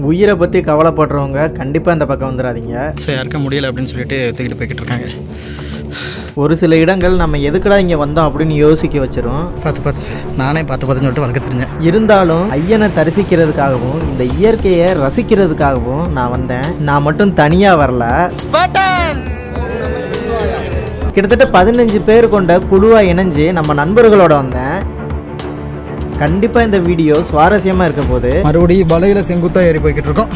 உயிரை பற்றி கவலைப்படுறவங்க கண்டிப்பாக இந்த பக்கம் வந்துடாதீங்க. ஸோ யாருக்க முடியலை அப்படின்னு சொல்லிட்டு தூக்கிட்டு போய்கிட்டு இருக்காங்க. ஒரு சில இடங்கள் நம்ம எதுக்கடா இங்கே வந்தோம் அப்படின்னு யோசிக்க வச்சிரும். நானே பார்த்து சொல்லிட்டு வளர்க்க தெரிஞ்சேன். இருந்தாலும் ஐயனை தரிசிக்கிறதுக்காகவும் இந்த இயற்கையை ரசிக்கிறதுக்காகவும் நான் வந்தேன். நான் மட்டும் தனியாக வரல, கிட்டத்தட்ட 15 பேர் கொண்ட குழுவாக இணைஞ்சு நம்ம நண்பர்களோட வந்தேன். கண்டிப்பாக இந்த வீடியோ சுவாரஸ்யமாக இருக்க போது மறுபடியும் வலையில் செங்குத்தாக ஏறி போய்கிட்டு இருக்கோம்.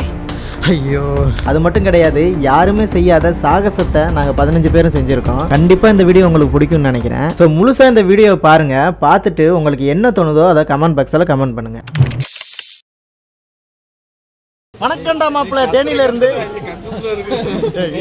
ஐயோ, அது மட்டும் கிடையாது, யாருமே செய்யாத சாகசத்தை நாங்கள் 15 பேரும் செஞ்சுருக்கோம். கண்டிப்பாக இந்த வீடியோ உங்களுக்கு பிடிக்கும்னு நினைக்கிறேன். ஸோ முழுசாக இந்த வீடியோவை பாருங்கள். பார்த்துட்டு உங்களுக்கு என்ன தோணுதோ அதை கமெண்ட் பாக்ஸில் கமெண்ட் பண்ணுங்கள். வணக்கம்டா மாப்பிள்ள, தேனியில இருந்து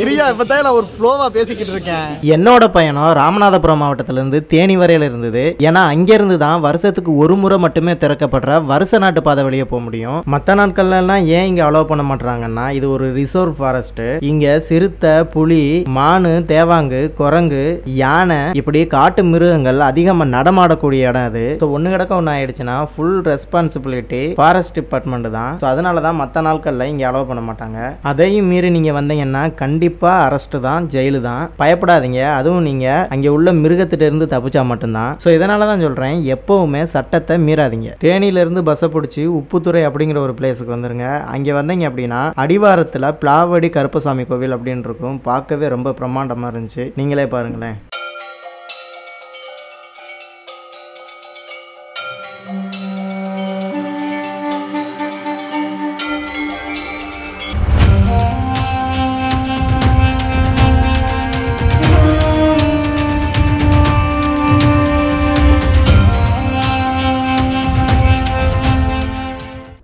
இரியா. இப்பதான் நான் ஒரு ஃப்ளோவா பேசிக்கிட்டு இருக்கேன். என்னோட பயணம் ராமநாதபுரம் மாவட்டத்துல இருந்து தேனி வரையில இருந்தது. ஏன்னா அங்க இருந்து தான் வருஷத்துக்கு ஒரு முறை மட்டுமே திறக்கப்படுற வருஷ நாட்டு பாதை வெளியே போக முடியும். மற்ற நாட்கள்லாம் ஏன் இங்க அலோவ் பண்ண மாட்டாங்கன்னா, இது ஒரு ரிசர்வ் ஃபாரஸ்ட். இங்க சிறுத்தை, புலி, மானு, தேவாங்கு, குரங்கு, யானை இப்படி காட்டு மிருகங்கள் அதிகமா நடமாடக்கூடிய இடம் அது. ஒன்னு கிடக்க ஒன்னு ஆயிடுச்சுன்னா ஃபுல் ரெஸ்பான்சிபிலிட்டி ஃபாரஸ்ட் டிபார்ட்மெண்ட் தான். அதனாலதான் மற்ற நாட்கள் இங்க அலோவ் பண்ண மாட்டாங்க. அதையும் மீறி நீங்க வந்தீங்கன்னா கண்டிப்பா அரெஸ்ட் தான், ஜெயிலு தான். பயப்படாதீங்க. அதுவும் நீங்க அங்க உள்ள மிருகத்திட்ட இருந்து தப்பிச்சா மட்டும்தான். சோ இதனாலதான் சொல்றேன், எப்பவுமே சட்டத்தை மீறாதீங்க. தேனியில இருந்து பஸ்ஸை பிடிச்சி உப்புத்துறை அப்படிங்கிற ஒரு பிளேஸுக்கு வந்துருங்க. அங்க வந்தீங்க அப்படின்னா அடிவாரத்துல பிளாவடி கருப்பசாமி கோவில் அப்படின்னு இருக்கும். பார்க்கவே ரொம்ப பிரம்மாண்டமா இருந்துச்சு. நீங்களே பாருங்களேன்.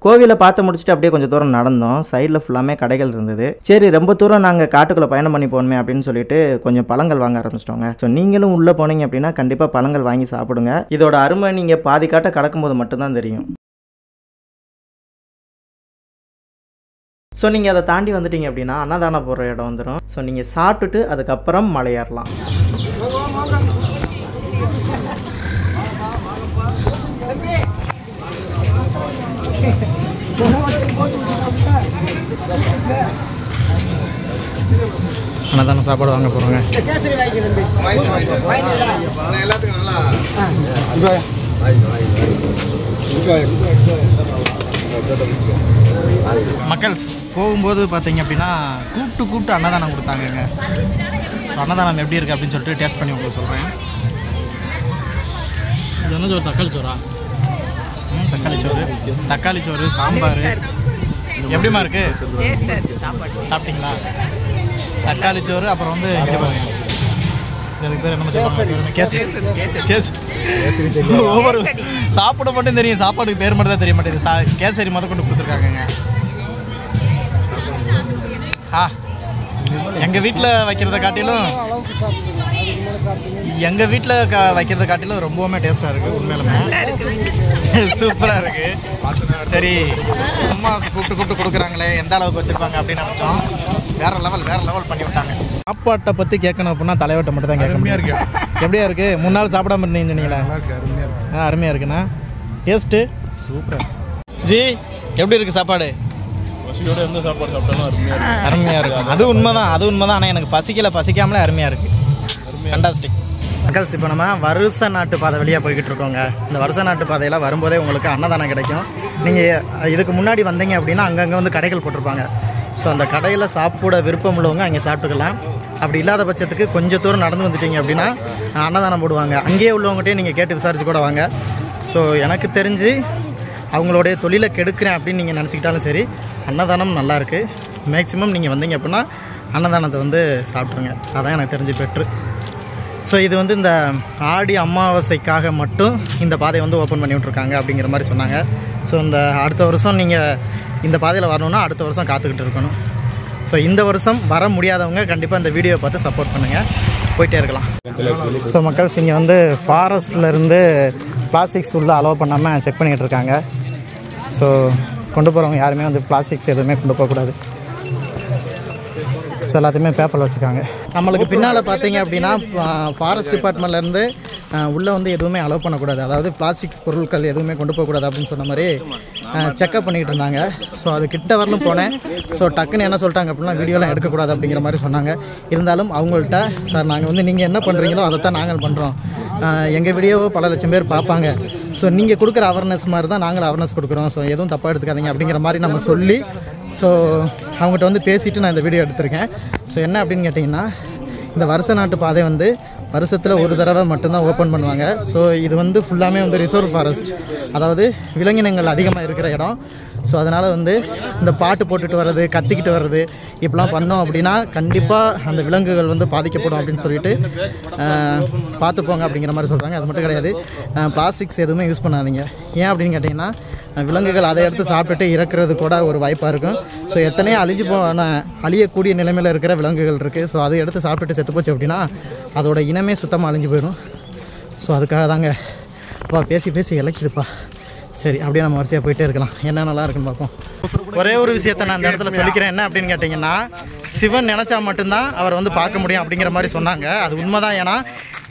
கோவிலை பார்த்து முடிச்சுட்டு அப்படியே கொஞ்சம் தூரம் நடந்தோம். சைடில் ஃபுல்லாமே கடைகள் இருந்தது. சரி, ரொம்ப தூரம் நாங்கள் காட்டுக்குள்ளே பயணம் பண்ணி போகணுமே அப்படின்னு சொல்லிட்டு கொஞ்சம் பழங்கள் வாங்க ஆரம்பிச்சிட்டோங்க. ஸோ நீங்களும் உள்ளே போனீங்க அப்படின்னா கண்டிப்பாக பழங்கள் வாங்கி சாப்பிடுங்க. இதோட அருமை நீங்கள் பாதி காட்டை கடக்கும்போது மட்டும்தான் தெரியும். ஸோ நீங்கள் அதை தாண்டி வந்துட்டீங்க அப்படின்னா அன்னதானம் போடுற இடம் வந்துடும். ஸோ நீங்கள் சாப்பிட்டுட்டு அதுக்கப்புறம் மலை ஏறலாம். அன்னதானம் சாப்பாடு வாங்க போகிறோங்க. மக்கள்ஸ் போகும்போது பார்த்தீங்க அப்படின்னா கூப்பிட்டு அன்னதானம் கொடுத்தாங்கங்க. ஸோ அன்னதானம் எப்படி இருக்குது அப்படின்னு சொல்லிட்டு டேஸ்ட் பண்ணி உங்களுக்கு சொல்கிறேன். இது என்ன சோறு? தக்காளி சோறா? தக்காளி சோறு, சாம்பார். எப்படிமா இருக்கு? சாப்பிட்டீங்களா? தக்காளி சோறு, அப்புறம் வந்து இதுக்கு பேர் என்ன? ஒவ்வொரு சாப்பிட மட்டும் தெரியும், சாப்பாடுக்கு பேர் மட்டும் தான் தெரிய மாட்டேங்குது. கேசரி முத கொண்டு கொடுத்துருக்காங்க. எங்கள் வீட்டில் வைக்கிறத காட்டிலும் ரொம்பவுமே டேஸ்ட்டாக இருக்குது. உண்மையிலுமே சூப்பராக இருக்குது. சரி, சும்மா கூப்பிட்டு கொடுக்குறாங்களே, எந்த அளவுக்கு வச்சுருப்பாங்க அப்படின்னு நினச்சோம். வேறு லெவல் பண்ணி விட்டாங்க. சாப்பாட்டை பற்றி கேட்கணும் அப்படின்னா தலைவட்டை மட்டும் தான் கேட்கணும். இருக்கு எப்படியா இருக்குது? 3 நாள் சாப்பிடாம இருந்தீங்க சொன்னீங்களா? அருமையாக இருக்குண்ணா. டேஸ்ட்டு சூப்பராக. ஜி, எப்படி இருக்குது சாப்பாடு? எந்த சாப்பாடு சாப்பிட்டாலும் அருமையாக இருக்கும். அது உண்மைதான். ஆனால் எனக்கு பசிக்காமலே அருமையாக இருக்குது. ஃபண்டாஸ்டிக். மக்கள்ஸ், இப்போ நம்ம வருஷ நாட்டு பாதை வழியாக போய்கிட்டு இருக்கோங்க. இந்த வருஷ நாட்டு பாதையில் வரும்போதே உங்களுக்கு அன்னதானம் கிடைக்கும். நீங்கள் இதுக்கு முன்னாடி வந்தீங்க அப்படின்னா அங்கங்கே வந்து கடைகள் போட்டிருப்பாங்க. ஸோ அந்த கடையில் சாப்பிட விருப்பம் உள்ளவங்க அங்கே சாப்பிட்டுக்கலாம். அப்படி இல்லாத பட்சத்துக்கு கொஞ்சம் தூரம் நடந்து வந்துட்டீங்க அப்படின்னா அன்னதானம் போடுவாங்க. அங்கேயே உள்ளவங்ககிட்டே நீங்கள் கேட்டு விசாரிச்சு கூட வாங்க. ஸோ எனக்கு தெரிஞ்சு அவங்களுடைய தொழிலை கெடுக்கிறேன் அப்படின்னு நீங்கள் நினச்சிக்கிட்டாலும் சரி, அன்னதானம் நல்லாயிருக்கு. மேக்ஸிமம் நீங்கள் வந்தீங்க அப்படின்னா அன்னதானத்தை வந்து சாப்பிட்ருங்க. அதான் எனக்கு தெரிஞ்சு பெட்ரு. ஸோ இது வந்து இந்த ஆடி அமாவாசைக்காக மட்டும் இந்த பாதையை வந்து ஓப்பன் பண்ணி விட்ருக்காங்க அப்படிங்கிற மாதிரி சொன்னாங்க. ஸோ இந்த அடுத்த வருஷம் நீங்கள் இந்த பாதையில் வரணுன்னா அடுத்த வருஷம் காத்துக்கிட்டு இருக்கணும். ஸோ இந்த வருஷம் வர முடியாதவங்க கண்டிப்பாக இந்த வீடியோவை பார்த்து சப்போர்ட் பண்ணுங்கள். போயிட்டே இருக்கலாம். ஸோ மக்கள்ஸ், இங்கே வந்து ஃபாரஸ்ட்லேருந்து பிளாஸ்டிக்ஸ் உள்ளே அலோவ் பண்ணாமல் செக் பண்ணிகிட்டு இருக்காங்க. ஸோ கொண்டு போகிறவங்க யாருமே வந்து பிளாஸ்டிக்ஸ் எதுவுமே கொண்டு போகக்கூடாது. ஸோ எல்லாத்தையுமே பேப்பரில் வச்சுருக்காங்க. நம்மளுக்கு பின்னால் பார்த்தீங்க அப்படின்னா ஃபாரஸ்ட் டிபார்ட்மெண்ட்லேருந்து உள்ளே வந்து எதுவுமே அலோவ் பண்ணக்கூடாது, அதாவது பிளாஸ்டிக்ஸ் பொருட்கள் எதுவுமே கொண்டு போகக்கூடாது அப்படின்னு சொன்ன மாதிரி செக்அப் பண்ணிகிட்டு இருந்தாங்க. ஸோ அது கிட்ட வரலும் போனேன். ஸோ டக்குன்னு என்ன சொல்லிட்டாங்க அப்படின்னா வீடியோலாம் எடுக்கக்கூடாது அப்படிங்கிற மாதிரி சொன்னாங்க. இருந்தாலும் அவங்கள்ட்ட சார் நாங்கள் வந்து நீங்கள் என்ன பண்ணுறீங்களோ அதை தான் நாங்கள் பண்ணுறோம், எங்கள் வீடியோவை பல லட்சம் பேர் பார்ப்பாங்க, ஸோ நீங்கள் கொடுக்குற அவேர்னஸ் மாதிரி தான் நாங்கள் அவேர்னஸ் கொடுக்குறோம், ஸோ எதுவும் தப்பாக எடுத்துக்காதீங்க அப்படிங்கிற மாதிரி நம்ம சொல்லி ஸோ அவங்ககிட்ட வந்து பேசிவிட்டு நான் இந்த வீடியோ எடுத்திருக்கேன். ஸோ என்ன அப்படின்னு கேட்டிங்கன்னா இந்த வருஷ நாட்டு பாதை வந்து வருஷத்தில் ஒரு தடவை மட்டும்தான் ஓப்பன் பண்ணுவாங்க. ஸோ இது வந்து ஃபுல்லாமே வந்து ரிசர்வ் ஃபாரஸ்ட், அதாவது விலங்கினங்கள் அதிகமாக இருக்கிற இடம். ஸோ அதனால் வந்து இந்த பாட்டு போட்டுட்டு வர்றது, கத்திக்கிட்டு வர்றது இப்படிலாம் பண்ணோம் அப்படின்னா கண்டிப்பாக அந்த விலங்குகள் வந்து பாதிக்கப்படும் அப்படின்னு சொல்லிட்டு பார்த்துப்போங்க அப்படிங்கிற மாதிரி சொல்கிறாங்க. அது மட்டும் கிடையாது, பிளாஸ்டிக்ஸ் எதுவுமே யூஸ் பண்ணாதீங்க. ஏன் அப்படின்னு கேட்டிங்கன்னா விலங்குகள் அதை எடுத்து சாப்பிட்டுட்டு இறக்குறது கூட ஒரு வாய்ப்பாக இருக்கும். ஸோ எத்தனையோ அழியக்கூடிய நிலைமையில் இருக்கிற விலங்குகள் இருக்குது. ஸோ அதை எடுத்து சாப்பிட்டுட்டு செத்து போச்சு அப்படின்னா அதோட இனமே சுத்தமாக அழிஞ்சு போயிடும். ஸோ அதுக்காக தாங்க அப்பா பேசி இலக்கிதுப்பா. சரி, அப்படியே நம்ம வரிசையாக போயிட்டே இருக்கலாம், என்னென்னலாம் இருக்குன்னு பார்ப்போம். ஒரே ஒரு விஷயத்தை நான் அந்த இடத்துல சொல்லிக்கிறேன். என்ன அப்படின்னு கேட்டிங்கன்னா சிவன் நினச்சா மட்டும்தான் அவரை வந்து பார்க்க முடியும் அப்படிங்கிற மாதிரி சொன்னாங்க. அது உண்மைதான். ஏன்னா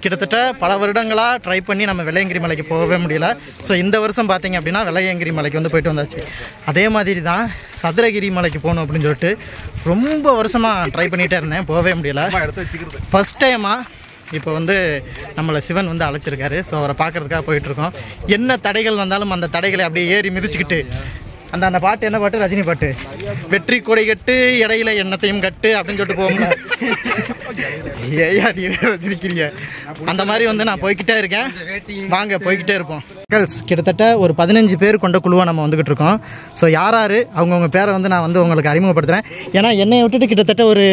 கிட்டத்தட்ட பல வருடங்களாக ட்ரை பண்ணி நம்ம வெள்ளையங்கிரி மலைக்கு போகவே முடியல. ஸோ இந்த வருஷம் பார்த்தீங்க அப்படின்னா வெள்ளையங்கிரி மலைக்கு வந்து போயிட்டு வந்தாச்சு. அதே மாதிரி தான் சதுரகிரி மலைக்கு போகணும் அப்படின்னு சொல்லிட்டு ரொம்ப வருஷமாக ட்ரை பண்ணிகிட்டே இருந்தேன், போகவே முடியல. ஃபஸ்ட் டைமாக இப்போ வந்து நம்மளை சிவன் வந்து அழைச்சிருக்காரு. ஸோ அவரை பார்க்குறதுக்காக போயிட்டுருக்கோம். என்ன தடைகள் வந்தாலும் அந்த தடைகளை அப்படியே ஏறி மிதிச்சுக்கிட்டு அந்த பாட்டு, என்ன பாட்டு, ரஜினி பாட்டு, வெற்றி கொடை கட்டு இடையில எண்ணத்தையும் கட்டு அப்படின்னு சொல்லிட்டு போவோம்ல, ஏயா நீ வச்சிருக்கிறீங்க, அந்த மாதிரி வந்து நான் போய்கிட்டே இருக்கேன். வாங்க போய்கிட்டே இருப்போம். கிட்டத்தட்ட ஒரு 15 பேர் கொண்ட குழுவாக நம்ம வந்துக்கிட்டு இருக்கோம். ஸோ யார் அவங்கவுங்க பேரை வந்து நான் வந்து உங்களுக்கு அறிமுகப்படுத்துகிறேன். ஏன்னா என்னை விட்டுட்டு கிட்டத்தட்ட ஒரு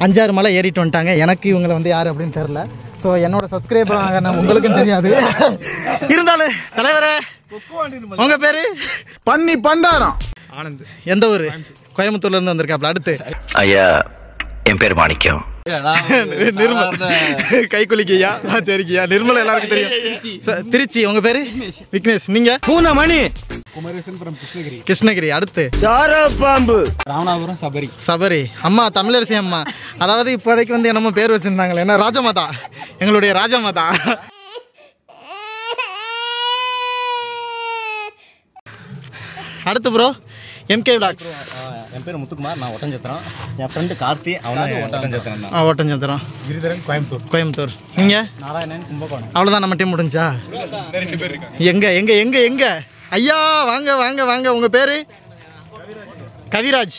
5-6 மலை ஏறிட்டு வந்துட்டாங்க. எனக்கு இவங்களை வந்து யார் அப்படின்னு தெரில. ஸோ என்னோட சப்ஸ்கிரைபர் ஆக உங்களுக்கும் தெரியாது. இருந்தாலும் தலைவரே உங்கள் பேர் பண்ணி பண்டாரம் ஆனந்த். எந்த ஊர்? கோயம்புத்தூர்லேருந்து வந்திருக்காப்ல. அடுத்து ஐயா என் பேர் மாணிக்கம். நிர்மல் கை குளிக்கையா? சரிங்கய்யா. நிர்மல் எல்லாருக்கும் தெரியும். திருச்சி. உங்க பேரு? விக்னேஷ். நீங்க? பூனமணி. கிருஷ்ணகிரி. அடுத்து பாம்பு ராமநாதபுரம். சபரி. அம்மா தமிழரசி அம்மா. அதாவது இப்போதைக்கு வந்து என்னமோ பேர் வச்சிருந்தாங்களே, என்ன ராஜமாதா, எங்களுடைய ராஜமாதா. அடுத்து ப்ரோ MK Vlogs. என் பேர் முத்துக்குமார், நான் ஒட்டஞ்சத்திரம். என் ஃப்ரெண்டு கார்த்தி, அவன் ஒட்டஞ்சத்திரம். ஒட்டஞ்சத்திரம். கிரிதரன் கோயம்புத்தூர். நீங்க? நாராயணன் கும்பகோணம். அவ்வளோதான் நம்ம டீம் முடிஞ்சா? எங்க எங்க எங்க எங்க ஐயா வாங்க வாங்க வாங்க. உங்க பேரு? கவிராஜ்.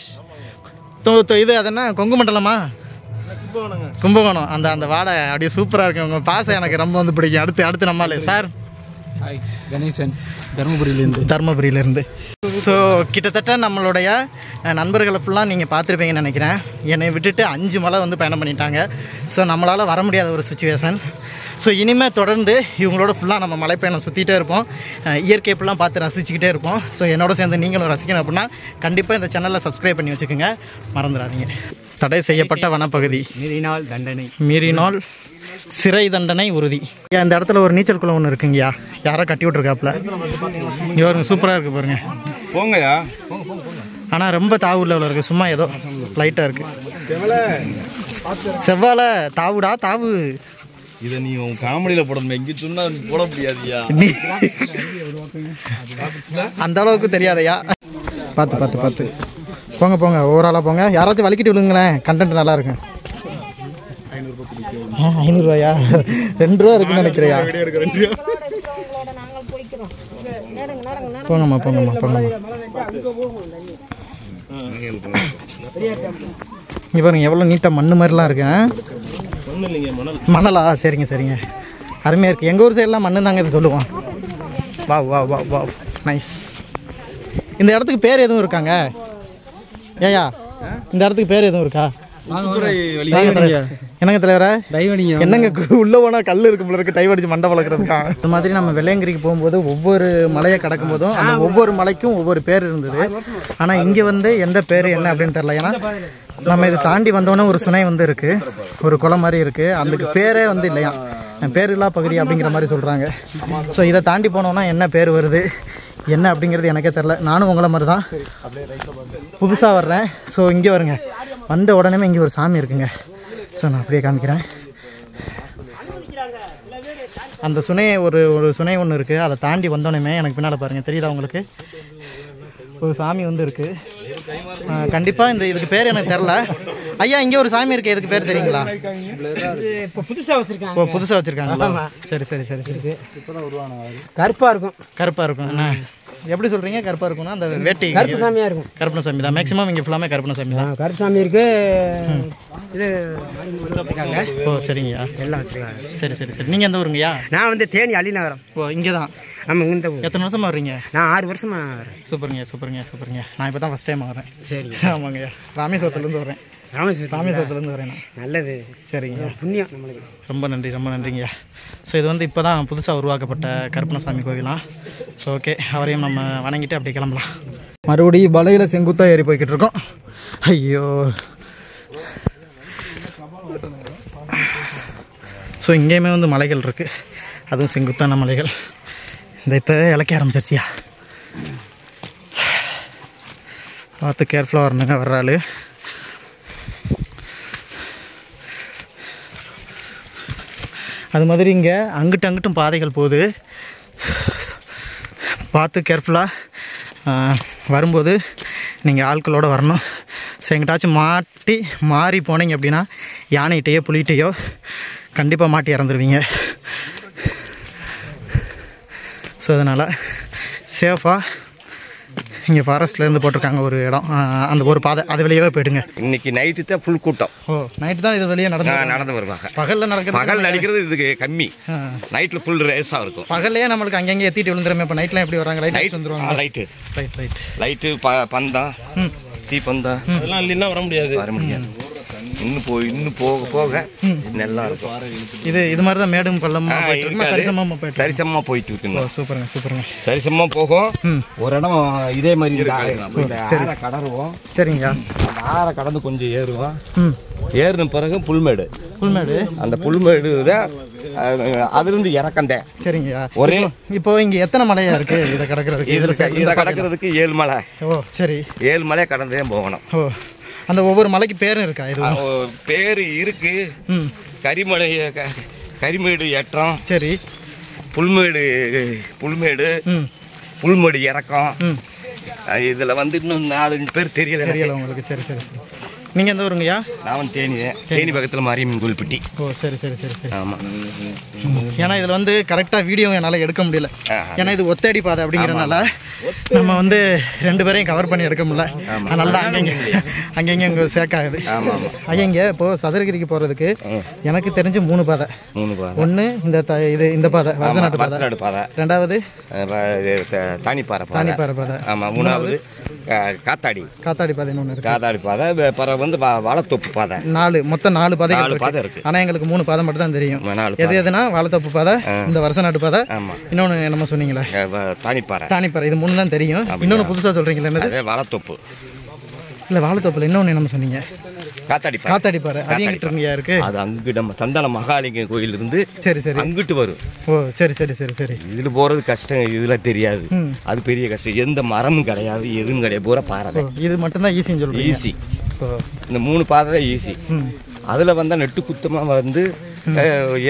இது அதென்ன கொங்கு மண்டலமா? கும்பகோணம். அந்த வாடை அப்படியே சூப்பராக இருக்கு. உங்க பாசம் எனக்கு ரொம்ப வந்து பிடிக்கும். அடுத்து நம்மளே சார் கணேசன், தர்மபுரியிலேருந்து. ஸோ கிட்டத்தட்ட நம்மளுடைய நண்பர்களை ஃபுல்லாக நீங்கள் பார்த்துருப்பீங்கன்னு நினைக்கிறேன். என்னை விட்டுட்டு 5 மலை வந்து பயணம் பண்ணிட்டாங்க. ஸோ நம்மளால் வர முடியாத ஒரு சுச்சுவேஷன். ஸோ இனிமேல் தொடர்ந்து இவங்களோட ஃபுல்லாக நம்ம மலைப்பயணம் சுற்றிட்டே இருப்போம், இயற்கை ஃபுல்லாக பார்த்து ரசிச்சுக்கிட்டே இருப்போம். ஸோ என்னோட சேர்ந்து நீங்களும் ரசிக்கணும் அப்படின்னா கண்டிப்பாக இந்த சேனலை சப்ஸ்கிரைப் பண்ணி வச்சுக்கோங்க, மறந்துடாதீங்க. தடை செய்யப்பட்ட வனப்பகுதி, மீறினால் சிறை தண்டனை உறுதி. இந்த இடத்துல ஒரு நீச்சல் குளம் ஒன்று இருக்குங்கய்யா, யாரோ கட்டி விட்ருக்காப்புல. இங்கே பாருங்க, சூப்பராக இருக்குது பாருங்க. போங்கயா. ஆனால் ரொம்ப தாவு உள்ள இருக்குது, சும்மா ஏதோ லைட்டாக இருக்குது. செவ்வாழை தாவுடா தாவு. இதை நீ உன் காமெடியில போடணும், எங்க சொன்னா போட முடியாதியா. அந்த அளவுக்கு தெரியாதையா. பார்த்து போங்க ஓவராலாக போங்க. யாராச்சும் வலிக்கிட்டு விழுங்களேன், கண்டென்ட் நல்லா இருக்கும். 500 ரூபாயா? 2 ரூபா இருக்குன்னு நினைக்கிறியா? போங்கம்மா. இங்கே பாருங்க எவ்வளோ நீட்டாக மண்ணு மாதிரிலாம் இருக்கு. மணலா? சரிங்க. அருமையாக இருக்குது. எங்கள் ஊர் சைடெலாம் மண்ணு தாங்க இதை சொல்லுவோம். வா நைஸ். இந்த இடத்துக்கு பேர் எதுவும் இருக்காங்க? ஏயா இந்த இடத்துக்கு பேர் எதுவும் இருக்கா? என்னங்க தலைவரா? என்னங்க உள்ள போனா கல் இருக்கும் போல இருக்கு, டைவ் அடிச்சு மண்டை வளர்க்குறதுக்கா? இந்த மாதிரி நம்ம வெள்ளையங்கிரிக்கு போகும்போது ஒவ்வொரு மலையை கடக்கும் போதும் அந்த ஒவ்வொரு மலைக்கும் ஒவ்வொரு பேர் இருந்தது. ஆனால் இங்கே வந்து எந்த பேர் என்ன அப்படின்னு தெரியல. ஏன்னா நம்ம இதை தாண்டி வந்தோன்னே ஒரு சுனை வந்து இருக்கு, ஒரு குளம் மாதிரி இருக்கு, அதுக்கு பேரே வந்து இல்லையா, பேரில்லா பகுதி அப்படிங்கிற மாதிரி சொல்றாங்க. ஸோ இதை தாண்டி போனோம்னா என்ன பேர் வருது, என்ன அப்படிங்கிறது எனக்கே தெரில. நானும் உங்களை மாதிரி தான் புதுசாக வர்றேன். ஸோ இங்கே வருங்க, வந்த உடனே இங்கே ஒரு சாமி இருக்குங்க. ஸோ நான் அப்படியே காமிக்கிறேன். அந்த சுனையை ஒரு சுனை ஒன்று இருக்குது, அதை தாண்டி வந்தோடனே எனக்கு பின்னால் பாருங்கள், தெரியுதா உங்களுக்கு? ஒரு சாமி வந்து இருக்குது. கண்டிப்பாக இதுக்கு பேர் எனக்கு தெரில. ஐயா இங்கே ஒரு சாமி இருக்குது, இதுக்கு பேர் தெரியுங்களா? இப்போ புதுசாக வச்சுருக்காங்க. ஓ புதுசாக வச்சுருக்காங்களா? சரி சரி சரி சரி. கருப்பாக இருக்கும். கருப்பாக இருக்கும் என்ன எப்படி சொல்கிறீங்க? கருப்பாக இருக்கும்னா அந்த வேட்டி கருப்பு சாமியாக இருக்கும். கருப்பண சாமி தான் மேக்ஸிமம் இங்கே ஃபுல்லாமே கருப்பண சாமி தான். கருப்பு சாமி இருக்குது. இது வச்சுருக்காங்க. ஓ சரிங்கய்யா, எல்லாம் வச்சுருக்காங்க. சரி சரி சரி. நீங்கள் எந்த ஊருங்கய்யா? நான் வந்து தேனி அள்ளிநகரம். ஓ இங்கே தான். ஆமாம், இந்த ஊர். எத்தனை வருஷமாக வர்றீங்க? நான் 6 வருஷமாக வரேன். சூப்பருங்க சூப்பருங்க சூப்பருங்க. நான் இப்போ தான் ஃபஸ்ட் டைம் வரேன். சரி. ஆமாங்கய்யா, ராமேஸ்வரத்துலேருந்து வரேன். ராமேஸ்வரத்துலேருந்து வரேன் நான். நல்லது. சரிங்க, புண்ணியம் நம்மளுக்கு. ரொம்ப நன்றி ரொம்ப நன்றிங்கய்யா. ஸோ இது வந்து இப்போ தான் புதுசாக உருவாக்கப்பட்ட கருப்பணசாமி கோவிலாம். ஸோ ஓகே, அவரையும் நம்ம வணங்கிட்டு அப்படியே கிளம்பலாம். மறுபடியும் வலையில் செங்குத்தாக ஏறி போய்கிட்டு இருக்கோம். ஐயோ. ஸோ இங்கேயுமே வந்து மலைகள் இருக்குது, அதுவும் செங்குத்தான மலைகள். இந்த இப்போ இலக்க ஆரம்பிச்சிருச்சியா, பார்த்து கேர்ஃபுல்லாக வரணுங்க வர்ற ஆள். அது மாதிரி இங்கே அங்கிட்டும் பாதைகள் போகுது, பார்த்து கேர்ஃபுல்லாக வரும்போது நீங்கள் ஆட்களோடு வரணும். ஸோ எங்கிட்டாச்சும் மாறி போனீங்க அப்படின்னா யானைகிட்டையோ புலிகிட்டையோ கண்டிப்பாக மாட்டி இறந்துருவீங்க. ஸோ அதனால் சேஃபாக இங்கே ஃபாரஸ்ட்லேருந்து போட்டிருக்காங்க ஒரு இடம், அந்த ஒரு பாதை, அது வெளியவே போயிடுங்க. இன்னைக்கு நைட்டு தான் ஃபுல் கூட்டம். ஓ நைட்டு தான் இது வெளியே நடந்து வருவாங்க. பகலில் பகல் நடிக்கிறது இதுக்கு கம்மி, நைட்டில் ஃபுல் ரேஸாக இருக்கும். பகல்லையே நம்மளுக்கு அங்கங்கே எத்திட்டு விழுந்துருமே. இப்போ நைட்லாம் எப்படி வராங்க? லைட் வந்துருவாங்க. லைட்டு பந்தம் தீப்பந்தம் அதெல்லாம் இல்லைன்னா வர முடியாது. இன்னும் போக போக நல்லா இருக்கும். இது மாதிரி தான் மேடும் பள்ளம் சரிசமமா போயிட்டு இருக்குங்க. சூப்பருங்க சூப்பருங்க. சரிசமமா போகும். ஒரு இடம் இதே மாதிரி கடருவோம். சரிங்க. ஆறை கடந்து கொஞ்சம் ஏறுவோம். ஏறின பிறகு புல்மேடு. அந்த புல்மேடு அதுல இருந்து இறக்கந்தேன். சரிங்க. ஒரே இப்போ இங்க எத்தனை மலையா இருக்கு இதை கடக்கிறதுக்கு? இதை கடக்கிறதுக்கு 7 மலை. ஓ சரி. 7 மலையை கடந்தே போகணும். ஓ அந்த ஒவ்வொரு மலைக்கு பேரும் இருக்கா? இது பேரு இருக்கு. கரிமேடு ஏற்றம். சரி. புல்மேடு புல்மேடு இறக்கம். இதுல வந்து இன்னும் 4-5 பேர் தெரியல உங்களுக்கு. சரி சரி சரி. நீங்கள் எந்த ஊருங்கய்யா? நான் தேனி பக்கத்தில் மாரியம்மன் கோயில்பட்டி. ஓ சரி சரி சரி சரி. ஆமாம். ஏன்னா இதில் வந்து கரெக்டாக வீடியோ என்னால் எடுக்க முடியல, ஏன்னா இது ஒத்தடி பாதை அப்படிங்கிறனால நம்ம வந்து 2 பேரையும் கவர் பண்ணி எடுக்க முடியல. அதனால தான் அங்கங்கே இங்கே சேக்காகுது. ஐயா இங்கே இப்போது சதுரகிரிக்கு போகிறதுக்கு எனக்கு தெரிஞ்சு 3 பாதை. ஒன்று இந்த பாதை வருசநாட்டு பாதை, 2வது தானிப்பாறை பாதை, ஆமாம், 3வது காத்தாடி பாதைன்னு ஒன்று இருக்குது. காத்தாடி பாதை வந்து வாழைத்தோப்பு பாதை. 4 மொத்தம் 4 பாதை இருக்கு. ஆனால் எங்களுக்கு 3 பாதை மட்டும் தான் தெரியும். எதுனா வாழைத்தோப்பு பாதை, இந்த வருசநாட்டு பாதை, இன்னொன்று என்னமோ சொன்னீங்களே தானிப்பாறை. இது 3 தான் தெரியும். இன்னொன்று புதுசாக சொல்கிறீங்களா? என்னது? வாழைத்தோப்பு இல்லை, வாழைத்தோப்பில் இன்னொன்று என்ன சொன்னீங்க? காத்தாடிப்பாறை. அது எங்கிட்ட இருங்கயா இருக்கு? அது அங்கிட்டு நம்ம சந்தான மகாலிங்க கோயில் இருந்து சரி சரி அங்கிட்டு வரும். ஓ சரி சரி சரி சரி. இதுல போறது கஷ்டம், இதுல தெரியாது. அது பெரிய கஷ்டம். எந்த மரமும் கிடையாது, எதுவும் கிடையாது, பூரா பாறை. இது மட்டும்தான் ஈஸின்னு சொல்றீங்க? ஈஸி. இந்த 3 பாதை தான் ஈஸி. அதுல வந்தா நெட்டு குத்தமா வந்து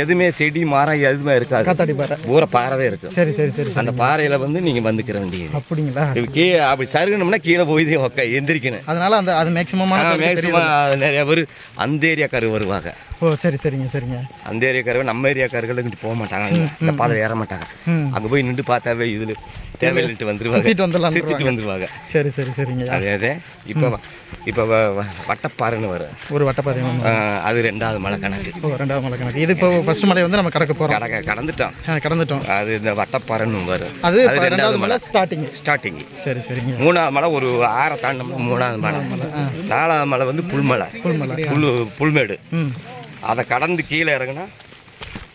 எதுவுமே செடி மரம் எதுவுமே இருக்காது. காத்தாடிப்பாறை பூரா பாறை தான் இருக்கு. சரி சரி சரி. அந்த பாறையில வந்து நீங்க வந்துக்கிற வேண்டியது. அப்படிங்களா? அப்படி சருகணும்னா கீழே போய் எந்திரிக்கணும். அதனால அது மேக்சிமம் நிறைய பேர் அந்த ஏரியாக்காரர் வருவாங்க. ஓ சரி சரிங்க சரிங்க. அந்த ஏரியாக்காரர் நம்ம ஏரியாக்காரர்களுக்கு போக மாட்டாங்க, இந்த பாதையில் ஏற மாட்டாங்க. அங்க போய் நின்று பார்த்தாவே இதுல தேவையில்லைட்டு வந்துருவாங்க. சரி சரி சரிங்க. அதே இப்போ வட்டப்பாறைன்னு வரும், ஒரு வட்டப்பாறை. அது 2வது மலை கணக்கு. 2வது மலை கணக்கு. இது இப்போ ஃபர்ஸ்ட் மலை வந்து நம்ம கடக்க போறோம். கடந்துட்டோம். அது இந்த வட்டப்பாறைன்னு வரும். அது 2வது மலை ஸ்டார்டிங். சரி சரிங்க. 3வது மலை ஒரு 6 தாண்டோம்னா 3வது மலை. 4வது மலை வந்து புல்மேடு. அதை கடந்து கீழே இறங்குனா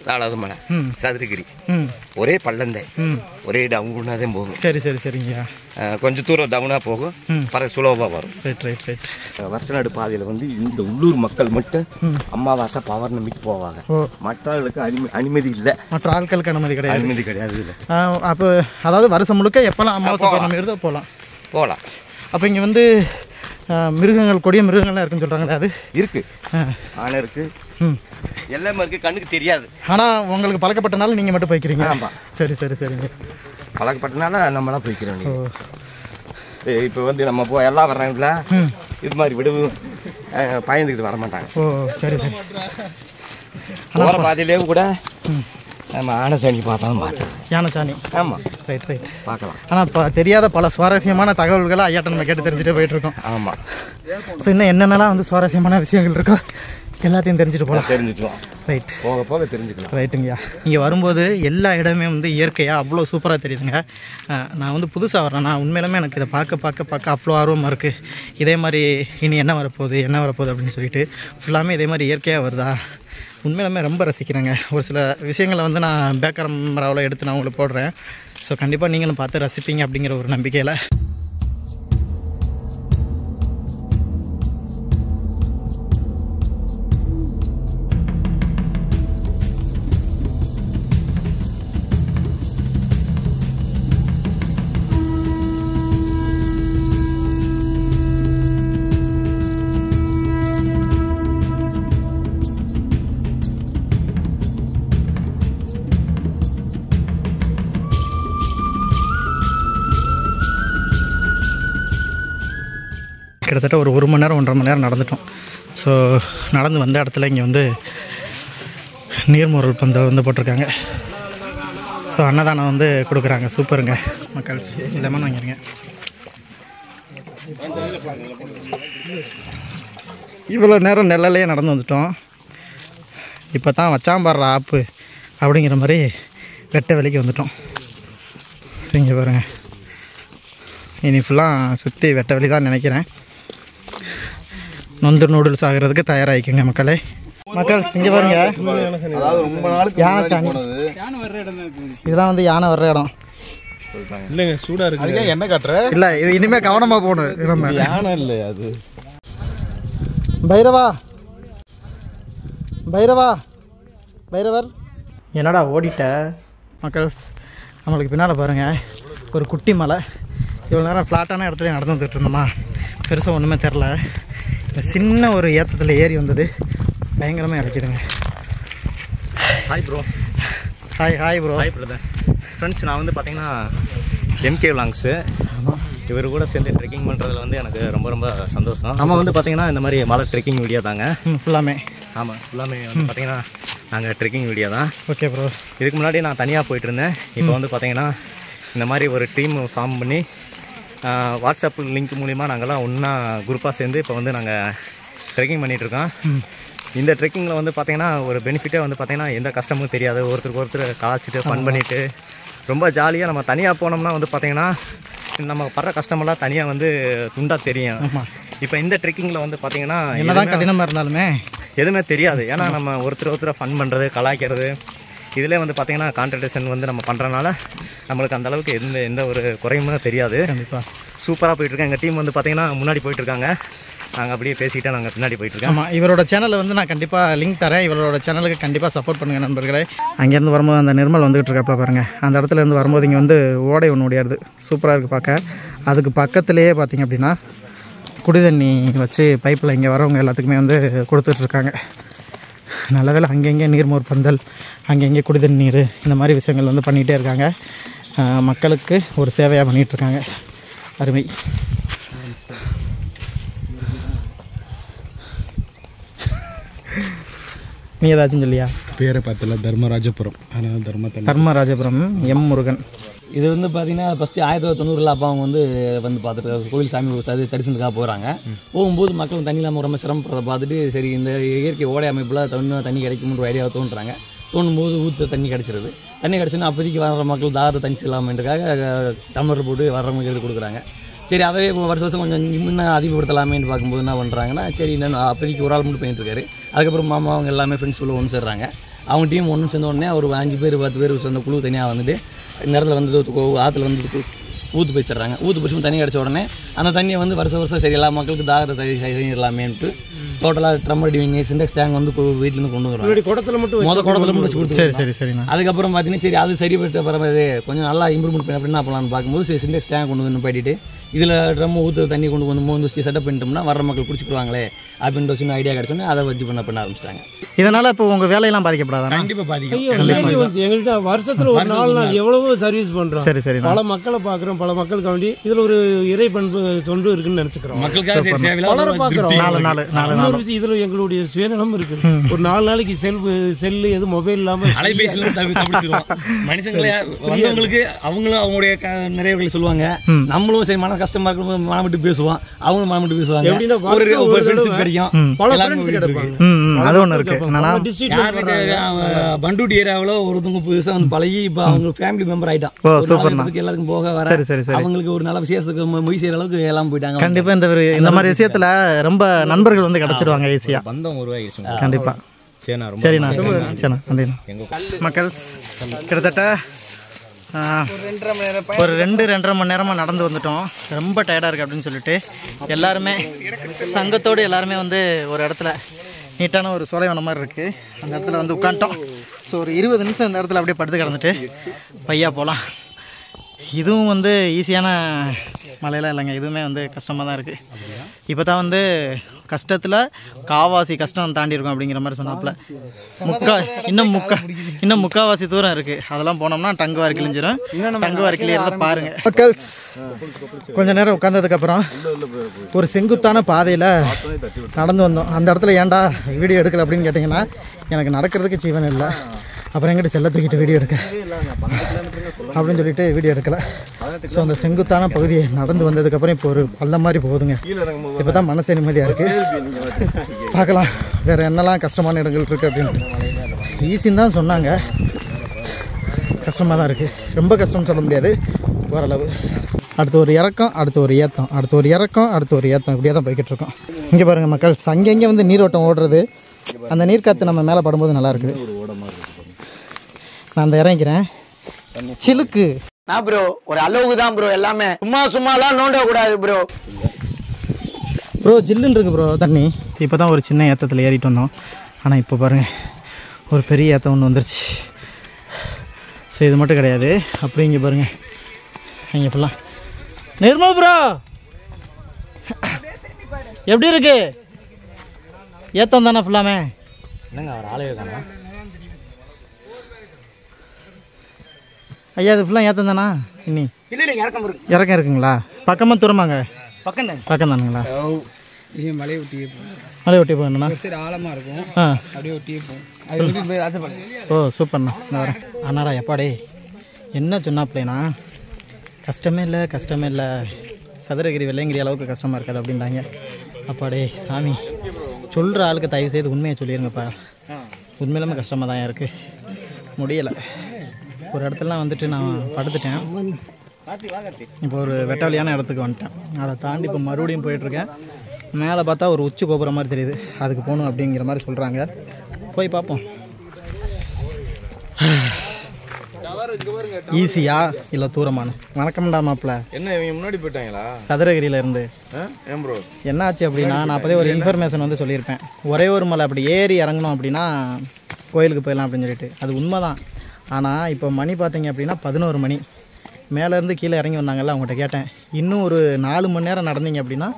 தாளாவது மலை சதுரகிரி ஒரே பள்ளந்தை ஒரே டவுனாக தான் போகும். சரி சரி சரிங்கய்யா. கொஞ்சம் தூரம் டவுனாக போகும், பிறகு சுலபமாக வரும். Right right right. வருஷநாடு பாதையில் வந்து இந்த உள்ளூர் மக்கள் மட்டும் அமாவாசை பௌர்ணமிக்கு போவாங்க. மற்றவர்களுக்கு அனுமதி இல்லை. மற்ற ஆட்களுக்கு அனுமதி கிடையாது. அனுமதி கிடையாது இல்லை. அப்போ அதாவது வருஷம் முழுக்க எப்போல்லாம் அமாவாசை பௌர்ணமி இருந்தால் போகலாம். அப்போ இங்கே வந்து மிருகங்கள் கொடிய மிருகங்கள்லாம் இருக்குன்னு சொல்கிறாங்களே, அது இருக்கு. ஆனை இருக்கு, எல்லாமே இருக்கு, கண்ணுக்கு தெரியாது. ஆனால் உங்களுக்கு பழக்கப்பட்டனால நீங்கள் மட்டும் போய்க்கிறீங்க. ஆமாம். சரி சரி சரிங்க. பழக்கப்பட்டனால நம்மளாம் போய்க்கிறோம். இப்போ வந்து நம்ம எல்லாம் வர்றாங்களா இது மாதிரி விடுவோம் பயந்துக்கிட்டு வர மாட்டாங்க. ஓ சரி சரி. போகிற பாதையிலே கூட நம்ம ஆனைசாணி பார்த்தாலும் மாட்டோம். யானைசாணி. ஆமாம். ரைட் ரைட் பார்க்கலாம். ஆனால் இப்போ தெரியாத பல சுவாரஸ்யமான தகவல்களை ஐயாட்ட நம்ம கேட்டு தெரிஞ்சுட்டு போயிட்டுருக்கோம். ஆமாம். ஸோ இன்னும் என்னென்னலாம் வந்து சுவாரஸ்யமான விஷயங்கள் இருக்கோ எல்லாத்தையும் தெரிஞ்சுட்டு போகலாம். தெரிஞ்சுக்கலாம். ரைட். போக போக தெரிஞ்சுக்கலாம். ரைட்டுங்கய்யா. இங்கே வரும்போது எல்லா இடமே வந்து இயற்கையாக அவ்வளோ சூப்பராக தெரியுதுங்க. நான் வந்து புதுசாக வரேன். நான் உண்மையிலுமே எனக்கு இதை பார்க்க அவ்வளோ ஆர்வமாக இருக்குது. இதே மாதிரி இனி என்ன வரப்போகுது அப்படின்னு சொல்லிட்டு ஃபுல்லாமே இதே மாதிரி இயற்கையாக வருதா, உண்மையிலுமே ரொம்ப ரசிக்கிறேங்க. ஒரு சில விஷயங்களை வந்து நான் பேக்கரமராவில் எடுத்து நான் உங்களுக்கு போடுறேன். ஸோ கண்டிப்பாக நீங்களும் பார்த்து ரசிப்பீங்க அப்படிங்கிற ஒரு நம்பிக்கையில். கிட்டத்தட்ட ஒரு 1 மணி நேரம் 1.5 மணி நேரம் நடந்துட்டோம். ஸோ நடந்து வந்த இடத்துல இங்கே வந்து நீர்மோரல் பந்தை வந்து போட்டிருக்காங்க. ஸோ அன்னதானம் வந்து கொடுக்குறாங்க. சூப்பருங்க மக்கள். லெமன் வாங்கிருங்க. இவ்வளோ நேரம் நெல்லையே நடந்து வந்துட்டோம். இப்போ தான் வச்சாம்பாடுற ஆப்பு அப்படிங்கிற மாதிரி வெட்ட வெளிக்கு வந்துட்டோம். ஸோ இங்கே பாருங்கள், இனி ஃபுல்லாக சுற்றி வெட்ட வெளி தான் நினைக்கிறேன். நொந்து நூடுல்ஸ் ஆகிறதுக்கு தயாராகிக்குங்க மக்களே. மக்கள் இங்கே பாருங்க, யானைச்சாணி. இதுதான் வந்து யானை வர்ற இடம். இல்லைங்க, சூடாக இருக்கு. என்ன காட்டுற? இல்லை, இது இனிமேல் கவனமாக போகணும். நம்ம யானை இல்லை அது. பைரவர் என்னடா ஓடிட்ட? மக்கள்ஸ் நம்மளுக்கு பின்னால் பாருங்கள், ஒரு குட்டி மலை. இவ்வளோ நேரம் ஃப்ளாட்டான இடத்துல நடந்து வந்துட்டு இருந்தோமா, பெருசாக ஒன்றுமே தெரில. இந்த சின்ன ஒரு ஏற்றத்தில் ஏறி வந்தது பயங்கரமாக இறக்கிதுங்க. Hi bro. Hi bro. Hi brother. Friends, நான் வந்து பார்த்தீங்கன்னா MK Vlogs இவர் கூட சேர்ந்து ட்ரெக்கிங் பண்ணுறதுல வந்து எனக்கு ரொம்ப ரொம்ப சந்தோஷம். நம்ம வந்து பார்த்தீங்கன்னா இந்த மாதிரி மலை ட்ரெக்கிங் வீடியோ தாங்க ஃபுல்லாமே. ஆமாம், ஃபுல்லாமே வந்து பார்த்தீங்கன்னா நாங்கள் ட்ரெக்கிங் வீடியோ தான். Okay bro. இதுக்கு முன்னாடி நான் தனியாக போயிட்டுருந்தேன். இப்போ வந்து பார்த்தீங்கன்னா இந்த மாதிரி ஒரு டீம் ஃபார்ம் பண்ணி வாட்ஸ்அப் லிங்க் மூலிமா நாங்கள்லாம் ஒன்றா குரூப்பாக சேர்ந்து இப்போ வந்து நாங்கள் ட்ரெக்கிங் பண்ணிகிட்ருக்கோம். இந்த ட்ரெக்கிங்கில் வந்து பார்த்திங்கன்னா ஒரு பெனிஃபிட்டே வந்து பார்த்திங்கன்னா எந்த கஷ்டமும் தெரியாது. ஒருத்தருக்கு ஒருத்தர் கலாச்சிட்டு ஃபன் பண்ணிவிட்டு ரொம்ப ஜாலியாக நம்ம தனியாக போனோம்னா வந்து பார்த்திங்கன்னா நம்ம படுற கஷ்டமெல்லாம் தனியாக வந்து துண்டாக தெரியும். இப்போ இந்த ட்ரெக்கிங்கில் வந்து பார்த்திங்கன்னா என்னதான் கடினமாக இருந்தாலுமே எதுவுமே தெரியாது. ஏன்னா நம்ம ஒருத்தரை ஃபன் பண்ணுறது, கலாய்க்கிறது, இதிலே வந்து பார்த்திங்கன்னா கான்சன்ட்ரேஷன் வந்து நம்ம பண்ணுறனால நம்மளுக்கு அந்தளவுக்கு எந்த ஒரு குறையுமே தெரியாது. கண்டிப்பாக சூப்பராக போயிட்டுருக்கேன். எங்கள் டீம் வந்து பார்த்திங்கன்னா முன்னாடி போயிட்டுருக்காங்க, நாங்கள் அப்படியே பேசிக்கிட்டே நாங்கள் பின்னாடி போயிட்டுருக்கோம். ஆமாம், இவரோட சேனலில் வந்து நான் கண்டிப்பாக லிங்க் தரேன். இவரோட சேனலுக்கு கண்டிப்பாக சப்போர்ட் பண்ணுங்கள் நண்பர்களே. அங்கேருந்து வரும்போது அந்த நிர்மல் வந்துகிட்டு இருக்கப்பா பாருங்கள், அந்த இடத்துலேருந்து வரும்போது இங்கே வந்து ஓடை ஒன்று ஓடியாருது. சூப்பராக இருக்குது பார்க்க. அதுக்கு பக்கத்துலேயே பார்த்திங்க அப்படின்னா குடிதண்ணி வச்சு பைப்பில் இங்கே வரவங்க எல்லாத்துக்குமே வந்து கொடுத்துட்ருக்காங்க. நல்ல வேளை அங்கங்கே நீர்மோர் பந்தல், அங்கங்கே குடிதண்ணி நீர், இந்த மாதிரி விஷயங்கள் வந்து பண்ணிகிட்டே இருக்காங்க. மக்களுக்கு ஒரு சேவையாக பண்ணிகிட்ருக்காங்க. அருமை. நீ ஏதாச்சும் சொல்லியா? பேரை பார்த்தல தர்மராஜபுரம். தர்மராஜபுரம் எம் முருகன். இது வந்து பார்த்தீங்கன்னா ஃபஸ்ட்டு 1990 அப்போ அவங்க வந்து பார்த்துட்டு கோவில் சாமி தரிசனத்துக்காக போகிறாங்க. போகும்போது மக்கள் தண்ணி இல்லாமல் ரொம்ப சிரமப்படுறதை பார்த்துட்டு சரி இந்த இயற்கை ஓடை அமைப்பில் தண்ணி கிடைக்கும்ன்ற ஐடியாவை தோன்றுறாங்க. தோணும்போது ஊற்ற தண்ணி கிடச்சிருது. தண்ணி கிடச்சுன்னா அப்போதைக்கு வர்ற மக்கள் தாரத்தை தண்ணி இல்லாமன்றக்காக டம்ளர் போட்டு வர்றவங்களுக்கு எடுத்து கொடுக்குறாங்க. சரி அதே வருஷம் கொஞ்சம் இன்னும் அதிகப்படுத்தலாமேன்னு பார்க்கும்போது என்ன பண்ணுறாங்கன்னா சரி இன்னும் அப்போதைக்கு ஒரு ஆள் மட்டும் பண்ணிட்டுருக்காரு. அதுக்கப்புறம் மாமா அவங்க எல்லாமே ஃப்ரெண்ட்ஸ் உள்ள ஒன்று சேர்றாங்க. அவங்க டீம் ஒன்று சேர்ந்த உடனே ஒரு 5 பேர் 10 பேர் சேர்ந்த குழு தனியாக வந்துட்டு இந்த இடத்துல வந்து ஆற்றுல வந்து ஊற்று போயிடுறாங்க. ஊற்று போச்சு தண்ணி கிடச்ச உடனே அந்த தண்ணியை வந்து வருஷம் சரி எல்லா மக்களுக்கு தாகத்தை சரி இல்லாமேன்ட்டு டோட்டலாக ட்ரம் ரெடி பண்ணி சிண்டெக்ஸ் டேங்க் வந்து வீட்டிலேருந்து கொண்டு வருவாங்க. குடத்தில் மட்டும் வச்சு கொடுத்து சரி. அதுக்கப்புறம் பார்த்தீங்கன்னா சரி அது சரி பட்டு பரவாயில்ல கொஞ்சம் நல்லா இம்ப்ரூவ்மெண்ட் பண்ணி அப்படின்னா பண்ணலான்னு பார்க்கும்போது சரி சிண்டெக்ஸ் டேங்க் கொண்டு வந்து போயிட்டு இதில் ட்ரம் ஊற்று தண்ணி கொண்டு வந்து மூணு செட்டப் பண்ணிட்டோம்னா வர மக்கள் குடிச்சிக்குவாங்களே அப்படின்ற சின்ன ஐடியா கிடச்சோன்னே அதை வச்சு பண்ண ஆரம்பிச்சிட்டாங்க. இதனால் இப்போ உங்கள் வேலையெல்லாம் பாதிக்கப்படாதா? கண்டிப்பாக பாதிக்கும். எங்கள்கிட்ட வருஷத்தில் ஒரு 4 நாள் எவ்வளவோ சர்வீஸ் பண்ணுறோம். சரி பல மக்களை பார்க்குறோம், பல மக்களுக்கு வேண்டி இதில் ஒரு இறை பண்பு தொண்டு இருக்குன்னு நினச்சிக்கிறோம். மக்களுக்காக பலரை பார்க்குறோம். 4 இதில் எங்களுடைய சுயநலம் இருக்கு. ஒரு 4 நாளைக்கு செல்லு எது மொபைல் இல்லாமல் அலைபேசியிலும் தவிர்த்துருவோம். மனுஷங்களே வந்தவங்களுக்கு அவங்களும் அவங்களுடைய நிறைய சொல்லுவாங்க. நம்மளும் சரி மன கஷ்டமா இருக்கும் மனம் விட்டு பேசுவோம், அவங்களும் மனம் விட்டு பேசுவாங்க. ஒரு ஃப்ரெண்ட்ஷிப் கிடைக்கும், பல ஃப்ரெண்ட்ஸ் கிடைப்பாங்க. அது ஒன்று இருக்கு. பண்டூட்டி ஏரியாவில் ஒருத்தவங்க புதுசாக வந்து பழகி இப்போ அவங்க ஃபேமிலி மெம்பர் ஆயிட்டான். எல்லாருக்கும் போக வர அவங்களுக்கு ஒரு நல்ல விசேஷத்துக்கு மொய் செய்யற அளவுக்கு எல்லாம் போயிட்டாங்க. கண்டிப்பா இந்த மாதிரி விஷயத்துல ரொம்ப நண்பர்கள் வந்து கிடைச்சிருவாங்க ஈஸியா. பந்தம் உருவாகிடுச்சு. கண்டிப்பா. சரிண்ணா. மக்கள் கிட்டத்தட்ட ஒரு 2-2.5 மணி நேரமாக நடந்து வந்துட்டோம். ரொம்ப டயர்டாக இருக்குது அப்படின்னு சொல்லிட்டு எல்லாருமே சங்கத்தோடு எல்லாருமே வந்து ஒரு இடத்துல நீட்டான ஒரு சோலைவனம் மாதிரி இருக்குது, அந்த இடத்துல வந்து உட்காந்துட்டோம். ஸோ ஒரு 20 நிமிஷம் இந்த இடத்துல அப்படியே படுத்து கிடந்துட்டு பையா போகலாம். இதுவும் வந்து ஈஸியான மலையெல்லாம் இல்லைங்க, இதுவுமே வந்து கஷ்டமாக தான் இருக்குது. இப்போ தான் வந்து கஷ்டத்தில் காவாசி கஷ்டம் தாண்டி இருக்கும் அப்படிங்கிற மாதிரி சொன்னாப்புல. இன்னும் முக்காவாசி தூரம் இருக்குது. அதெல்லாம் போனோம்னா டங்கு வாரி கிழிஞ்சிடும். டங்கு வாரி கிளியறத பாருங்கள் மக்கள். கொஞ்ச நேரம் உட்காந்ததுக்கப்புறம் ஒரு செங்குத்தான பாதையில் நடந்து வந்தோம். அந்த இடத்துல ஏன்டா வீடியோ எடுக்கலை அப்படின்னு கேட்டிங்கன்னா எனக்கு நடக்கிறதுக்கு ஜீவன் இல்லை, அப்புறம் எங்கிட்ட செல்ல தூக்கிட்டு வீடியோ எடுக்க அப்படின்னு சொல்லிட்டு வீடியோ எடுக்கலை. ஸோ அந்த செங்குத்தான பகுதியை நடந்து வந்ததுக்கப்புறம் இப்போ ஒரு பள்ளம் மாதிரி போகுதுங்க. இப்போ தான் மனசு நிம்மதியாக இருக்குது. பார்க்கலாம் வேறு என்னெல்லாம் கஷ்டமான இடங்கள் இருக்குது அப்படின்ட்டு. ஈஸின்னு தான் சொன்னாங்க, கஷ்டமாக தான் இருக்குது. ரொம்ப கஷ்டம்னு சொல்ல முடியாது, ஓரளவு. அடுத்து ஒரு இறக்கம், அடுத்து ஒரு ஏற்றம், அடுத்து ஒரு இறக்கம், அடுத்து ஒரு ஏற்றம், இப்படியே தான் போய்கிட்டு இருக்கோம். இங்கே பாருங்கள் மக்கள், அங்கங்கே வந்து நீரோட்டம் ஓடுறது, அந்த நீர்க்காற்று நம்ம மேலே படும்போது நல்லா இருக்குது. நான் அந்த இறங்கிறேன் சிலுக்கு நான் ப்ரோ ஒரு அளவுக்கு தான் ப்ரோ, எல்லாமே சும்மாலாம் நோண்ட கூடாது ப்ரோ. ஜில்லுன்னு இருக்கு ப்ரோ தண்ணி. இப்போ தான் ஒரு சின்ன ஏற்றத்தில் ஏறிட்டு வந்தோம், ஆனால் இப்போ பாருங்கள் ஒரு பெரிய ஏற்றம் ஒன்று வந்துருச்சு. ஸோ இது மட்டும் கிடையாது, அப்படி இங்கே பாருங்கள் இங்கே ஃபுல்லாக நிர்மல் ப்ரோ எப்படி இருக்கு ஏற்றம் தானே ஃபுல்லாமே? என்னங்க அவர் ஆளவே காணோம் ஐயா. அது ஃபுல்லாக ஏற்றம் தானா? இன்னி இறக்கம் இருக்குங்களா? பக்கமாக தூரமாங்க? பக்கம் தானுங்களா? மலையை ஒட்டி போகணுண்ணா. ஆழமாக இருக்கும், அப்படியே ஒட்டியே போகும். ஓ சூப்பர்ண்ணா, நான் வரேன். அண்ணாடா எப்பாடே என்ன சொன்னாப்லேண்ணா, கஷ்டமே இல்லை சதுரகிரி வெள்ளையங்கிரி அளவுக்கு கஷ்டமாக இருக்காது அப்படின்றாங்க. அப்பாடே சாமி, சொல்கிற ஆளுக்கு தயவு செய்து உண்மையை சொல்லிடுங்கப்பா. உண்மையிலுமே கஷ்டமாக தான் இருக்குது, முடியலை. ஒரு இடத்துலாம் வந்துட்டு நான் படுத்துட்டேன். இப்போ ஒரு வெட்டவழியான இடத்துக்கு வந்துட்டேன். அதை தாண்டி இப்போ மறுபடியும் போயிட்டுருக்கேன். மேலே பார்த்தா ஒரு உச்சி கோபுர மாதிரி தெரியுது, அதுக்கு போகணும் அப்படிங்கிற மாதிரி சொல்கிறாங்க. போய் பார்ப்போம். ஈஸியா இல்லை தூரமான? வணக்கம்டா மாப்பிள்ள. என்ன இவங்க முன்னாடி போயிட்டாங்களா சதுரகிரியில இருந்து? ஏன் ப்ரோ என்ன ஆச்சு அப்படின்னா, நான் அப்போதே ஒரு இன்ஃபர்மேஷன் வந்து சொல்லியிருப்பேன். ஒரே ஒரு மலை அப்படி ஏறி இறங்கணும் அப்படின்னா கோயிலுக்கு போயிடலாம் அப்படின்னு சொல்லிட்டு. அது உண்மை தான். ஆனால் இப்போ மணி பார்த்தீங்க அப்படின்னா 11 மணி. மேலேருந்து கீழே இறங்கி வந்தாங்கல்ல, அவங்ககிட்ட கேட்டேன், இன்னும் ஒரு 4 மணி நேரம் நடந்தீங்க அப்படின்னா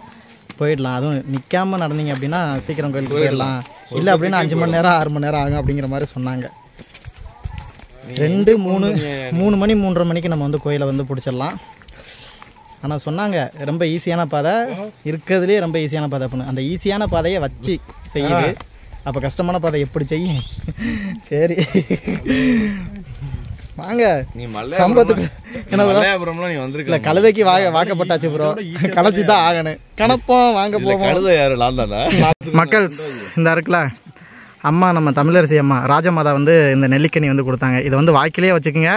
போயிடலாம், அதுவும் நிற்காமல் நடந்தீங்க அப்படின்னா சீக்கிரம் கோயிலுக்கு போயிடலாம், இல்லை அப்படின்னா 5 மணி நேரம் 6 மணி நேரம் ஆகும் அப்படிங்கிற மாதிரி சொன்னாங்க. 2, 3 மணி 3:30 மணிக்கு நம்ம வந்து கோயிலை வந்து பிடிச்சிடலாம். ஆனால் சொன்னாங்க ரொம்ப ஈஸியான பாதை, இருக்கிறதுலே ரொம்ப ஈஸியான பாதை அப்படின்னு. அந்த ஈஸியான பாதையை வச்சு செய்யுது, அப்போ கஷ்டமான பாதை எப்படி செய்யும்? சரி வாங்க சம்பவத்துக்கு. இல்லை கழுதைக்கு வாக்கப்பட்டாச்சு ப்ரோ, களைச்சி தான் ஆகணும். கணப்போம் வாங்க போவோம். மக்கள் இந்த இருக்குல்ல அம்மா, நம்ம தமிழரசி அம்மா ராஜமாதா வந்து இந்த நெல்லிக்கனி வந்து கொடுத்தாங்க. இதை வந்து வாய்க்கிலே வச்சுக்கோங்க,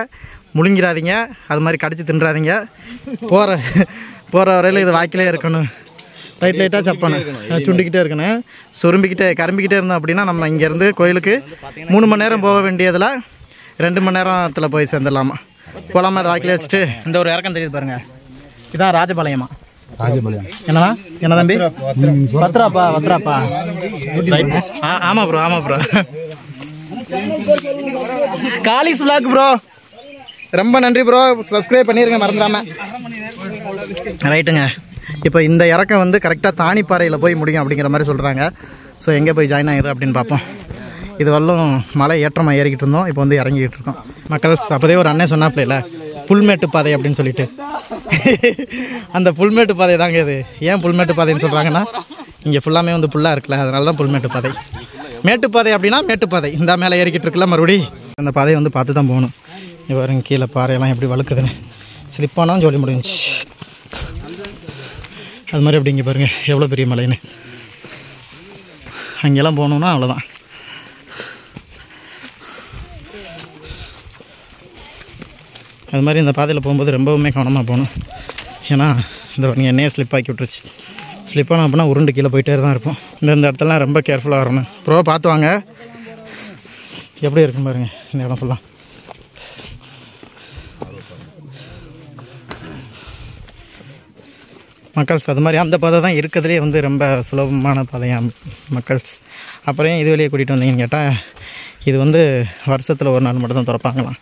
முழுங்கிறாதீங்க, அது மாதிரி கடிச்சு தின்றாதீங்க. போகிற வரையில் இது வாய்க்கிலே இருக்கணும். லைட்டாக சப்பானு சுண்டிக்கிட்டே இருக்கணும், கரும்பிக்கிட்டே இருந்தோம் அப்படின்னா நம்ம இங்கேருந்து கோயிலுக்கு 3 மணி நேரம் போக வேண்டியதில் 2 மணி நேரத்தில் போய் சேர்ந்துடலாமா. போலாமா ராக்கில் வச்சுட்டு இந்த ஒரு இறக்கம் தெரியுது பாருங்கள், இதுதான் ராஜபாளையமா. என்னவா என்ன தம்பி? வத்ராப்பா. ஆமாம் ப்ரோ. காலிஸ் விளாக் ப்ரோ, ரொம்ப நன்றி ப்ரோ. சப்ஸ்கிரைப் பண்ணிடுங்க மறந்துடாம. ரைட்டுங்க. இப்போ இந்த இறக்கம் வந்து கரெக்டாக தானிப்பாறையில் போய் முடியும் அப்படிங்கிற மாதிரி சொல்கிறாங்க. ஸோ எங்கே போய் ஜாயின் ஆகுது அப்படின்னு பார்ப்போம். இது வரலும் மலை ஏற்றமாக ஏறிக்கிட்டு இருந்தோம், இப்போ வந்து இறங்கிக்கிட்டு இருக்கோம். மக்கள் அப்போதே ஒரு அண்ணன் சொன்னாப்ல புல்மேட்டு பாதை அப்படின்னு சொல்லிட்டு, அந்த புல்மேட்டு பாதை தாங்க இது. ஏன் புல்மேட்டு பாதைன்னு சொல்கிறாங்கன்னா இங்கே ஃபுல்லாமே வந்து புல்லாக இருக்குல்ல, அதனால தான் புல்மேட்டு பாதை. மேட்டுப்பாதை அப்படின்னா மேட்டுப்பாதை இந்த மேலே ஏறிக்கிட்டு இருக்குல்ல, மறுபடி அந்த பாதையை வந்து பார்த்து தான் போகணும். இவருங்க கீழே பாறையெல்லாம் எப்படி வழுக்குதுன்னு ஸ்லிப்பானாலும் சொல்லி முடிஞ்சிச்சு. அது மாதிரி அப்படி இங்கே பாருங்கள் எவ்வளோ பெரிய மலைன்னு. அங்கெல்லாம் போகணுன்னா அவ்வளோதான். அது மாதிரி இந்த பாதையில் போகும்போது ரொம்பவுமே கவனமாக போகணும். ஏன்னா இந்த பாருங்கள் என்னையே ஸ்லிப் ஆக்கி விட்டுருச்சு. ஸ்லிப்பான அப்படின்னா உருண்டு கீழே போயிட்டே தான் இருப்போம். இந்த இடத்துலலாம் ரொம்ப கேர்ஃபுல்லாக வரணும். ப்ரோ பார்த்து வாங்க, எப்படி இருக்குன்னு பாருங்கள் இந்த இடம் ஃபுல்லாக. மக்கள்ஸ் அது மாதிரி அந்த பாதை தான் இருக்கிறதுலே வந்து ரொம்ப சுலபமான பாதையாக மக்கள்ஸ். அப்புறம் இது வெளியே கூட்டிகிட்டு வந்தீங்கன்னு கேட்டால் இது வந்து வருஷத்தில் ஒரு நாள் மட்டும் தான் திறப்பாங்களாம்.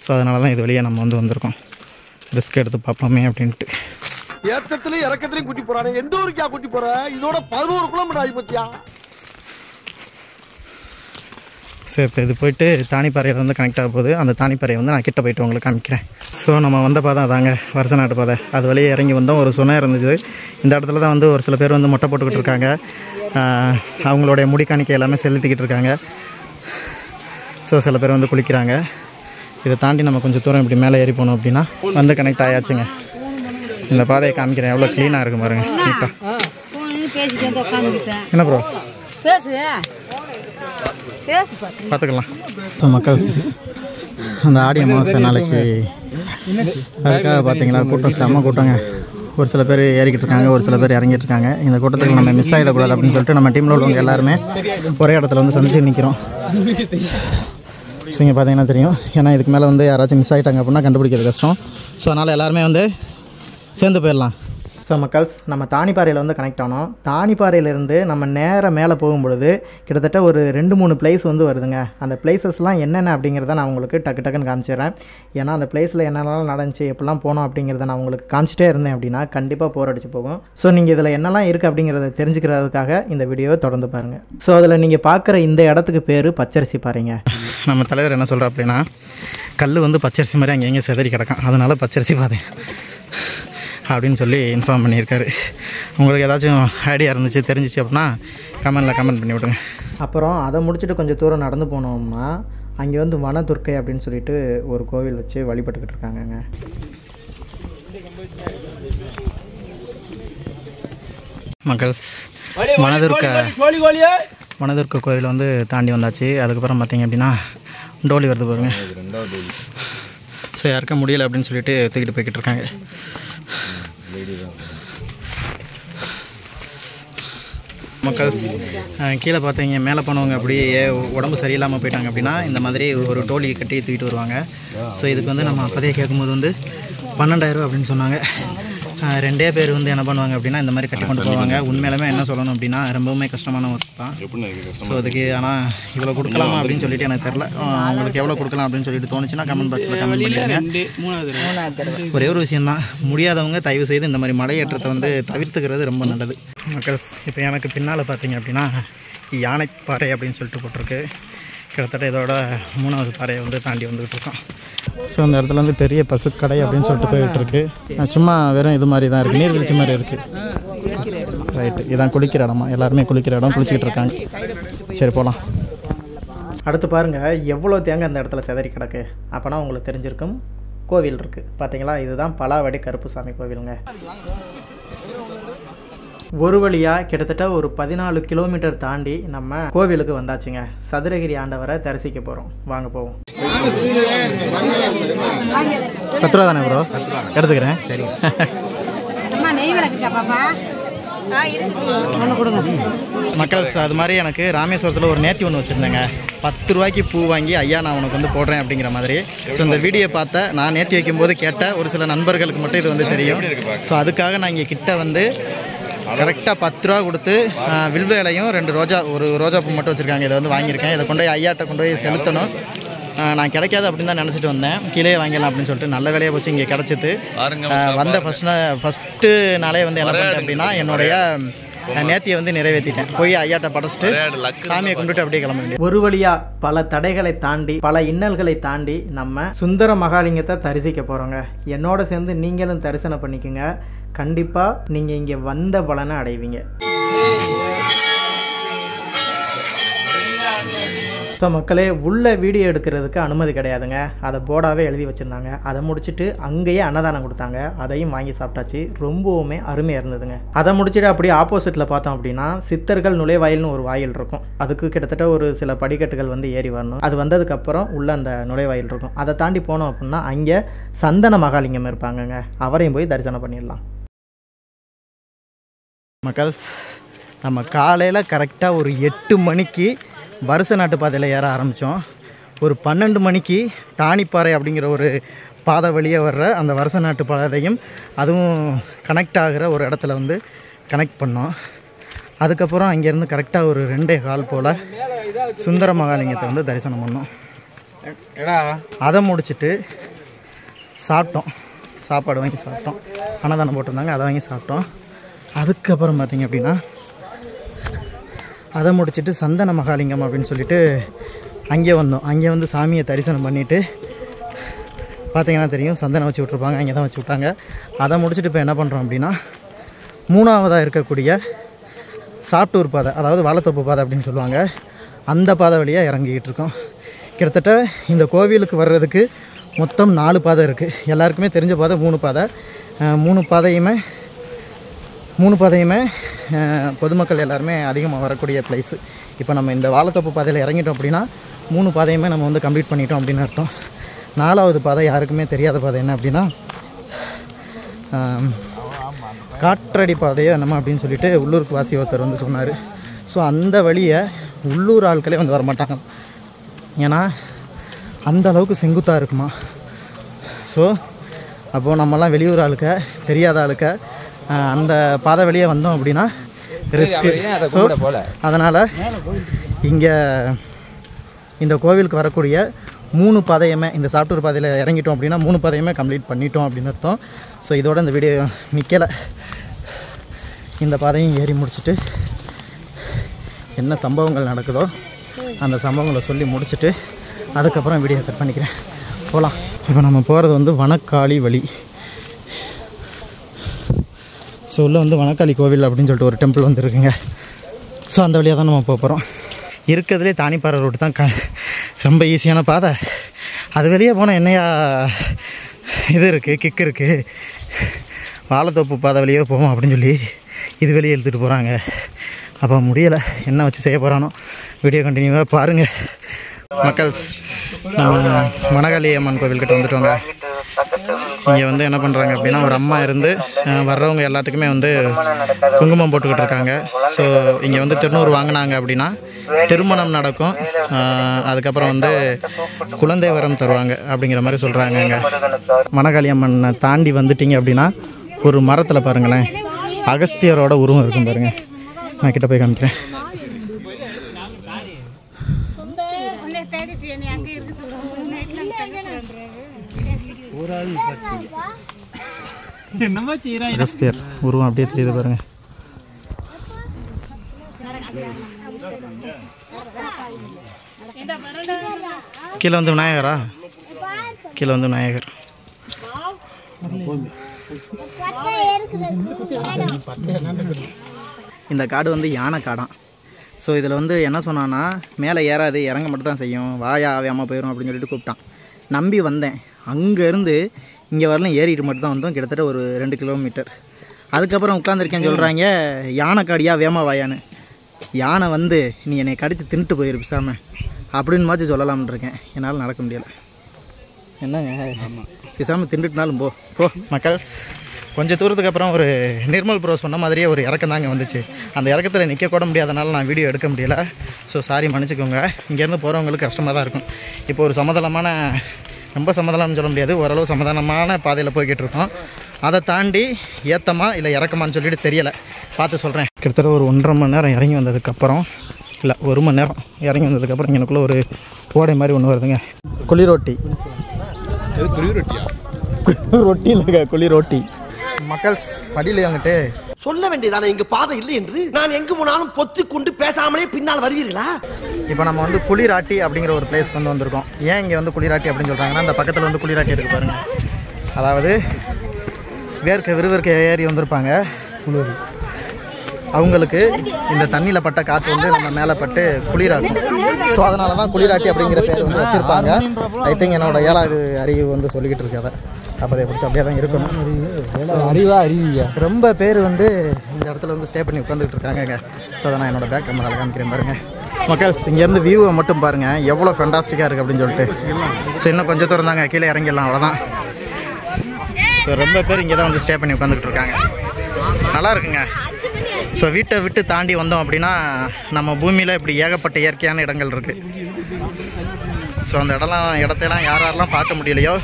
ஸோ அதனால தான் இது வெளியே நம்ம வந்து வந்திருக்கோம், ரிஸ்க் எடுத்து பார்ப்போமே அப்படின்ட்டு. ஏத்தத்துலையும் இறக்கத்துலையும் கூட்டி போகிறானே, எந்த ஊருக்கா கூட்டி போகிற? இதோட 11 கிலோமீட்டர் ஆகி போச்சியா. சரி, இப்போ இது போயிட்டு தானிப்பாறையில் வந்து கனெக்ட் ஆக போகுது. அந்த தானிப்பாறையை வந்து நான் கிட்ட போயிட்டு உங்களுக்கு காமிக்கிறேன். ஸோ நம்ம வந்த பாதை அதாங்க வருஷ நாட்டு பாதை. அது வழியே இறங்கி வந்தோம். ஒரு சுனை இருந்துச்சு. இந்த இடத்துல தான் வந்து ஒரு சில பேர் வந்து மொட்டை போட்டுக்கிட்டு இருக்காங்க. அவங்களுடைய முடி காணிக்கை எல்லாமே செலுத்திக்கிட்டு இருக்காங்க. ஸோ சில பேர் வந்து குளிக்கிறாங்க. இதை தாண்டி நம்ம கொஞ்சம் தூரம் இப்படி மேலே ஏறி போனோம் அப்படின்னா வந்து கனெக்ட் ஆயாச்சுங்க. இந்த பாதையை காமிக்கிறேன், எவ்வளோ க்ளீனாக இருக்கும் பாருங்க, நீட்டாக. என்ன ப்ரோ பார்த்துக்கலாம். ஸோ மக்கள் அந்த ஆடி அமாவாசை நாளைக்கு அதுக்காக பார்த்தீங்களா கூட்டம் செம்ம கூட்டங்க. ஒரு சில பேர் ஏறிக்கிட்டு இருக்காங்க, ஒரு சில பேர் இறங்கிட்டு இருக்காங்க. இந்த கூட்டத்துக்கு நம்ம மிஸ் ஆகிடக்கூடாது அப்படின்னு சொல்லிட்டு நம்ம டீமில் உள்ளவங்க எல்லாருமே ஒரே இடத்துல வந்து சந்திச்சு நிற்கிறோம். ஸோ இங்கே பார்த்தீங்கன்னா தெரியும். ஏன்னா இதுக்கு மேலே வந்து யாராச்சும் மிஸ் ஆகிட்டாங்க அப்படின்னா கண்டுபிடிக்கிறது கஷ்டம். ஸோ அதனால் எல்லாருமே வந்து சேர்ந்து போயிடலாம். ஸோ மக்கள்ஸ் நம்ம தானிப்பாறையில் வந்து கனெக்ட் ஆனோம். தானிப்பாறையிலேருந்து நம்ம நேராக மேலே போகும்பொழுது கிட்டத்தட்ட ஒரு 2-3 பிளேஸ் வந்து வருதுங்க. அந்த பிளேசஸ்லாம் என்னென்ன அப்படிங்கிறத நான் உங்களுக்கு டக்குன்னு காமிச்சிடுறேன். ஏன்னா அந்த பிளேஸில் என்னென்னலாம் நடந்துச்சு, எப்படிலாம் போனோம் அப்படிங்கிறத நான் உங்களுக்கு காமிச்சிட்டே இருந்தேன் அப்படின்னா கண்டிப்பாக போர் அடிச்சு போகும். ஸோ நீங்கள் இதில் என்னெல்லாம் இருக்குது அப்படிங்கிறத தெரிஞ்சுக்கிறதுக்காக இந்த வீடியோவை தொடர்ந்து பாருங்கள். ஸோ அதில் நீங்கள் பார்க்குற இந்த இடத்துக்கு பேர் பச்சரிசி பாறைங்க. நம்ம தலைவர் என்ன சொல்கிறோம் அப்படின்னா, கல் வந்து பச்சரிசி மாதிரி அங்கே எங்கேயும் செதறி கிடக்கும், அதனால் பச்சரிசி பாதை அப்படின்னு சொல்லி இன்ஃபார்ம் பண்ணியிருக்காரு. உங்களுக்கு ஏதாச்சும் ஐடியா இருந்துச்சு தெரிஞ்சிச்சு அப்படின்னா கமெண்ட் பண்ணி விடுங்க. அப்புறம் அதை முடிச்சுட்டு கொஞ்சம் தூரம் நடந்து போனோம்னா அங்கே வந்து வனதுர்க்கை அப்படின்னு சொல்லிட்டு ஒரு கோவில் வச்சு வழிபட்டுக்கிட்டு இருக்காங்கங்க. மக்கள் வனதுர்க்கை கோவில் வந்து தாண்டி வந்தாச்சு. அதுக்கப்புறம் பார்த்தீங்க அப்படின்னா டோலி வருது பாருங்க. ஸோ யாருக்க முடியலை அப்படின்னு சொல்லிட்டு தூக்கிட்டு போய்கிட்டு இருக்காங்க. மக்கள் கீழே பார்த்தீங்க மேலே போனவங்க அப்படியே உடம்பு சரியில்லாமல் போயிட்டாங்க அப்படின்னா இந்த மாதிரி ஒரு டோலி கட்டி தூக்கிட்டு வருவாங்க. ஸோ இதுக்கு வந்து நம்ம அப்போதையே கேட்கும்போது வந்து 12,000 ரூபா அப்படின்னு சொன்னாங்க. 2 பேர் வந்து என்ன பண்ணுவாங்க அப்படின்னா இந்த மாதிரி கட்டி கொண்டு போவாங்க. உண்மையிலுமே என்ன சொல்லணும் அப்படின்னா ரொம்பவுமே கஷ்டமான ஒர்க் தான். ஸோ அதுக்கு ஆனால் இவ்வளோ கொடுக்கலாமா அப்படின்னு சொல்லிட்டு எனக்கு தெரில. உங்களுக்கு எவ்வளோ கொடுக்கலாம் அப்படின்னு சொல்லிட்டு தோணுச்சுன்னா கமெண்ட் பாக்ஸில் கமெண்ட் பண்ணிடுங்க. ஒரே ஒரு விஷயந்தான், முடியாதவங்க தயவு செய்து இந்த மாதிரி மலையேற்றத்தை வந்து தவிர்த்துக்கிறது ரொம்ப நல்லது. மக்கள் இப்போ எனக்கு பின்னால் பார்த்தீங்க அப்படின்னா யானைப்பாறை அப்படின்னு சொல்லிட்டு போட்டிருக்கு. கிட்டத்தட்ட இதோட 3வது பாறையை வந்து தாண்டி வந்துகிட்டு இருக்கோம். ஸோ அந்த இடத்துல வந்து பெரிய பசுக்கடை அப்படின்னு சொல்லிட்டு போயிட்டுருக்கு. சும்மா வெறும் இது மாதிரி தான் இருக்குது, நீர்வீழ்ச்சி மாதிரி இருக்குது. ரைட்டு, இதான் குளிக்கிற இடமா, எல்லாருமே குளிக்கிற இடம், குளிச்சிக்கிட்டு இருக்காங்க. சரி போகலாம். அடுத்து பாருங்கள் எவ்வளோ தேங்க அந்த இடத்துல செதறி கிடக்கு. அப்போனா உங்களுக்கு தெரிஞ்சிருக்கும் கோவில் இருக்குது பார்த்தீங்களா. இதுதான் பலாவடி கருப்புசாமி கோவிலுங்க. ஒரு வழியாக கிட்டத்தட்ட ஒரு 14 கிலோமீட்டர் தாண்டி நம்ம கோவிலுக்கு வந்தாச்சுங்க. சதுரகிரி ஆண்டவரை தரிசிக்க போகிறோம். வாங்க போவோம். 10 ரூபா தானே ப்ரோ? எடுத்துக்கிறேன். சரி மக்கள் அது மாதிரி எனக்கு ராமேஸ்வரத்தில் ஒரு நேர்த்தி ஒன்று வச்சுருந்தேங்க. 10 ரூபாய்க்கு பூ வாங்கி ஐயா நான் உனக்கு வந்து போடுறேன் அப்படிங்கிற மாதிரி. ஸோ இந்த வீடியோ பார்த்த நான் நேர்த்தி வைக்கும்போது கேட்ட ஒரு சில நண்பர்களுக்கு மட்டும் இது வந்து தெரியும். ஸோ அதுக்காக நான் இங்கே கிட்ட வந்து கரெக்டாக 10 ரூபா கொடுத்து வில்வேலையும் 2 ஒரு ரோஜா பூ மட்டும் வச்சுருக்காங்க. இதை வந்து வாங்கியிருக்கேன். இதை கொண்டு போய் ஐயாட்ட கொண்டு போய் செலுத்தணும். நான் கிடைக்காது அப்படின்னு தான் நினச்சிட்டு வந்தேன். கீழே வாங்கிடலாம் அப்படின்னு சொல்லிட்டு நல்ல வேலையை போச்சு இங்கே கிடச்சிது. வந்த ஃபஸ்ட்டு நாளே வந்து என்ன பண்ணேன் அப்படின்னா என்னுடைய நேர்த்தியை வந்து நிறைவேற்றிட்டேன். போய் ஐயாட்ட படைச்சிட்டு சாமியை கும்பிட்டு அப்படியே கிளம்ப வேண்டியது. ஒரு வழியா பல தடைகளை தாண்டி பல இன்னல்களை தாண்டி நம்ம சுந்தர மகாலிங்கத்தை தரிசிக்க போகிறோங்க. என்னோட சேர்ந்து நீங்களும் தரிசனம் பண்ணிக்கோங்க. கண்டிப்பாக நீங்கள் இங்கே வந்த பலனை அடைவீங்க. ஸோ மக்களே, உள்ள வீடியோ எடுக்கிறதுக்கு அனுமதி கிடையாதுங்க. அதை போர்டாகவே எழுதி வச்சுருந்தாங்க. அதை முடிச்சுட்டு அங்கேயே அன்னதானம் கொடுத்தாங்க. அதையும் வாங்கி சாப்பிட்டாச்சு. ரொம்பவுமே அருமையாக இருந்ததுங்க. அதை முடிச்சுட்டு அப்படியே ஆப்போசிட்டில் பார்த்தோம் அப்படின்னா சித்தர்கள் நுழைவாயில்னு ஒரு வாயில் இருக்கும். அதுக்கு கிட்டத்தட்ட ஒரு சில படிக்கட்டுகள் வந்து ஏறி வரணும். அது வந்ததுக்கப்புறம் உள்ள அந்த நுழைவாயில் இருக்கும். அதை தாண்டி போனோம் அப்படின்னா அங்கே சந்தன மகாலிங்கம் இருப்பாங்கங்க. அவரையும் போய் தரிசனம் பண்ணிடலாம். மக்கள், நம்ம காலையில் கரெக்டாக ஒரு 8 மணிக்கு வருச நாட்டு பாதையில் ஏற ஆரம்பித்தோம். ஒரு 12 மணிக்கு தானிப்பாறை அப்படிங்கிற ஒரு பாதை வழியே வர்ற அந்த வருச நாட்டு பாதையும் அதுவும் கனெக்ட் ஆகிற ஒரு இடத்துல வந்து கனெக்ட் பண்ணோம். அதுக்கப்புறம் அங்கேருந்து கரெக்டாக ஒரு 2:15 போல் சுந்தர மகாலிங்கத்தை வந்து தரிசனம் பண்ணோம். அதை முடிச்சுட்டு சாப்பிட்டோம். சாப்பாடு வாங்கி சாப்பிட்டோம். அன்னதானம் போட்டிருந்தாங்க, அதை வாங்கி சாப்பிட்டோம். அதுக்கப்புறம் பார்த்திங்க அப்படின்னா அதை முடிச்சுட்டு சந்தன மகாலிங்கம் அப்படின்னு சொல்லிட்டு அங்கே வந்தோம். அங்கே வந்து சாமியை தரிசனம் பண்ணிவிட்டு பார்த்திங்கன்னா தெரியும், சந்தனம் வச்சு விட்ருப்பாங்க. அங்கே தான் வச்சு விட்டாங்க. அதை முடிச்சுட்டு இப்போ என்ன பண்ணுறோம் அப்படின்னா 3ஆவதாக இருக்கக்கூடிய சாப்பிட்டூர் பாதை, அதாவது வாழைத்தோப்பு பாதை அப்படின்னு சொல்லுவாங்க, அந்த பாதை வழியாக இறங்கிக்கிட்டு இருக்கோம். கிட்டத்தட்ட இந்த கோவிலுக்கு வர்றதுக்கு மொத்தம் 4 பாதை இருக்குது. எல்லாருக்குமே தெரிஞ்ச பாதை 3 பாதை. 3 பாதையுமே பொதுமக்கள் எல்லாருமே அதிகமாக வரக்கூடிய பிளேஸு. இப்போ நம்ம இந்த வாழைத்தோப்பு பாதையில் இறங்கிட்டோம் அப்படின்னா 3 பாதையுமே நம்ம வந்து கம்ப்ளீட் பண்ணிட்டோம் அப்படின்னு அர்த்தம். 4ஆவது பாதை யாருக்குமே தெரியாத பாதை என்ன அப்படின்னா காற்றடி பாதையோ என்னமா அப்படின்னு சொல்லிட்டு உள்ளூருக்கு வாசி ஒருத்தர் வந்து சொன்னார். ஸோ அந்த வழியை உள்ளூர் ஆட்களே வந்து வரமாட்டாங்க. ஏன்னா அந்த அளவுக்கு செங்குத்தாக இருக்குமா. ஸோ அப்போது நம்மலாம் வெளியூர் ஆளுக்க தெரியாத ஆளுக்க அந்த பாதை வழியே வந்தோம் அப்படின்னா ரிஸ்க்கு. ஸோ அதனால் இங்கே இந்த கோவிலுக்கு வரக்கூடிய 3 பாதையுமே இந்த சாப்பிட்டூர் பாதையில் இறங்கிட்டோம் அப்படின்னா 3 பாதையுமே கம்ப்ளீட் பண்ணிட்டோம் அப்படின்னு அர்த்தம். ஸோ இதோட இந்த வீடியோ நிற்கலை. இந்த பாதையும் ஏறி முடிச்சுட்டு என்ன சம்பவங்கள் நடக்குதோ அந்த சம்பவங்களை சொல்லி முடிச்சுட்டு அதுக்கப்புறம் வீடியோ கட் பண்ணிக்கிறேன். போகலாம். இப்போ நம்ம போகிறது வந்து வனக்காளி வழி. ஸோ உள்ளே வந்து வனக்காளி கோவில் அப்படின்னு சொல்லிட்டு ஒரு டெம்பிள் வந்து இருக்குங்க. ஸோ அந்த வழியாக தான் நம்ம போக போகிறோம். இருக்கிறதுலே தானிப்பாறை ரோடு தான் ரொம்ப ஈஸியான பாதை. அது வெளியே போனால் என்னையா இது இருக்குது, கிக்கு இருக்குது. வாழைத்தோப்பு பாதை வழியே போவோம் அப்படின்னு சொல்லி இது வெளியே எடுத்துகிட்டு போகிறாங்க. அப்போ முடியலை, என்ன வச்சு செய்ய போகிறானோ. வீடியோ கண்டினியூவாக பாருங்கள். மக்கள், நம்ம வனகாளி அம்மன் கோவில்கிட்ட வந்துட்டோங்க. இங்கே வந்து என்ன பண்ணுறாங்க அப்படின்னா ஒரு அம்மா இருந்து வர்றவங்க எல்லாத்துக்குமே வந்து குங்குமம் போட்டுக்கிட்டு இருக்காங்க. ஸோ இங்கே வந்து திருநூறு வாங்கினாங்க அப்படின்னா திருமணம் நடக்கும். அதுக்கப்புறம் வந்து குழந்தை வரம் தருவாங்க அப்படிங்கிற மாதிரி சொல்கிறாங்கங்க. வனகாளி அம்மனை தாண்டி வந்துட்டிங்க அப்படின்னா ஒரு மரத்தில் பாருங்களேன் அகஸ்தியரோட உருவம் இருக்கும் பாருங்கள். நான் கிட்ட போய் காமிக்கிறேன். அகஸ்தியர் உருவம் அப்படியே தெரியுது பாருங்க. கீழே வந்து விநாயகரா? கீழே வந்து விநாயகர். இந்த காடு வந்து யானை காடாம். ஸோ இதில் வந்து என்ன சொன்னான்னா மேலே ஏறாது, இறங்க மட்டும் தான் செய்யும், வாயா வேமா போயிடும் அப்படின்னு சொல்லிட்டு கூப்பிட்டான். நம்பி வந்தேன். அங்கேருந்து இங்கே வரலாம் ஏறிட்டு மட்டும் தான் வந்தோம். கிட்டத்தட்ட ஒரு 2 கிலோமீட்டர். அதுக்கப்புறம் உட்காந்துருக்கேன்னு சொல்கிறாங்க யானை காடியா வேமா வாயான்னு. யானை வந்து நீ என்னை கடிச்சு தின்ட்டு போயிரு பிசாம அப்படின்னு மாதிரி சொல்லலாம்னு இருக்கேன். என்னால் நடக்க முடியலை. என்னங்க பிசாமல் தின்னுட்டுனாலும் போ போ. மக்கள் கொஞ்சம் தூரத்துக்கு அப்புறம் ஒரு நிர்மல் ப்ரோ சொன்ன மாதிரியே ஒரு இறக்கம் தாங்க வந்துச்சு. அந்த இறக்கத்தில் நிற்க கூட முடியாதனால நான் வீடியோ எடுக்க முடியல. ஸோ சாரி, மன்னிச்சுக்கோங்க. இங்கேருந்து போகிறவங்களுக்கு கஷ்டமாக தான் இருக்கும். இப்போ ஒரு சமதளமான, ரொம்ப சமதளம்னு சொல்ல முடியாது, ஓரளவு சமதளமான பாதையில் போய்கிட்டு இருக்கோம். அதை தாண்டி ஏற்றமா இல்லை இறக்கமான்னு சொல்லிட்டு தெரியலை, பார்த்து சொல்கிறேன். கிட்டத்தட்ட ஒரு 1.5 மணி நேரம் இறங்கி வந்ததுக்கப்புறம், இல்லை 1 மணி நேரம் இறங்கி வந்ததுக்கப்புறம் எனக்குள்ளே ஒரு ஓடை மாதிரி ஒன்று வருதுங்க. குழி ரொட்டி. ரொட்டி இல்லைங்க, குழி ரொட்டி. மக்கள் படியில் அங்கிட்டு சொல்ல வேண்டியதானே இங்க பாதை இல்லை என்று. நான் எங்கு போனாலும் பொத்தி கொண்டு பேசாமலே பின்னால் வருவீர்களா? இப்போ நம்ம வந்து குளிராட்டி அப்படிங்கிற ஒரு பிளேஸ்க்கு வந்து வந்திருக்கோம். ஏன் இங்கே வந்து குளிராட்டி அப்படின்னு சொல்கிறாங்கன்னா, அந்த பக்கத்தில் வந்து குளிராட்டி இருக்குது பாருங்கள். அதாவது விறுவிறுக்க ஏறி வந்திருப்பாங்க அவங்களுக்கு இந்த தண்ணியில் பட்ட காற்று வந்து நம்ம மேலே பட்டு குளிராகும். ஸோ அதனால தான் குளிராட்டி அப்படிங்கிற பேர் வந்து வச்சுருப்பாங்க. ஐ திங்க் என்னோட 7வது அறிவு வந்து சொல்லிக்கிட்டு இருக்கு. அதை அப்போ அதை பிடிச்சி அப்படியே தான் இருக்கணும். அறிவியா ரொம்ப பேர் வந்து இந்த இடத்துல வந்து ஸ்டே பண்ணி உட்காந்துக்கிட்டு இருக்காங்க. ஸோ அதை நான் என்னோட பேக் கேமராவில் காமிக்கிறேன் பாருங்கள். மக்கள் இங்கேருந்து வியூவை மட்டும் பாருங்கள், எவ்வளோ ஃபென்டாஸ்டிக்காக இருக்குது அப்படின்னு சொல்லிட்டு. ஸோ இன்னும் கொஞ்சம் தூரம் தாங்க, கீழே இறங்கிடலாம், அவ்வளோதான். ஸோ ரொம்ப பேர் இங்கே தான் வந்து ஸ்டே பண்ணி உட்காந்துக்கிட்டு இருக்காங்க. நல்லா இருக்குங்க. ஸோ வீட்டை விட்டு தாண்டி வந்தோம் அப்படின்னா நம்ம பூமியில் இப்படி ஏகப்பட்ட இயற்கையான இடங்கள் இருக்குது. ஸோ அந்த இடத்தையெல்லாம் யாரெல்லாம் பார்க்க முடியலையோ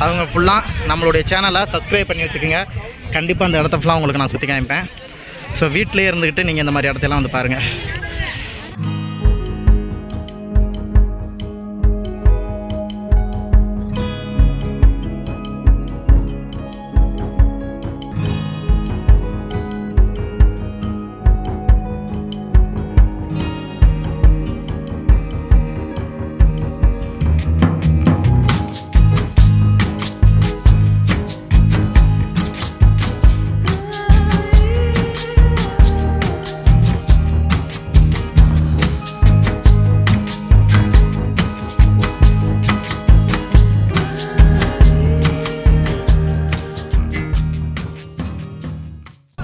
அவங்க ஃபுல்லாக நம்மளுடைய சேனலை சப்ஸ்கிரைப் பண்ணி வச்சுக்கோங்க. கண்டிப்பாக அந்த இடத்த ஃபுல்லாக உங்களுக்கு நான் சுற்றி காமிப்பேன். ஸோ வீட்டிலே இருந்துக்கிட்டு நீங்கள் இந்த மாதிரி இடத்தையெல்லாம் வந்து பாருங்கள்.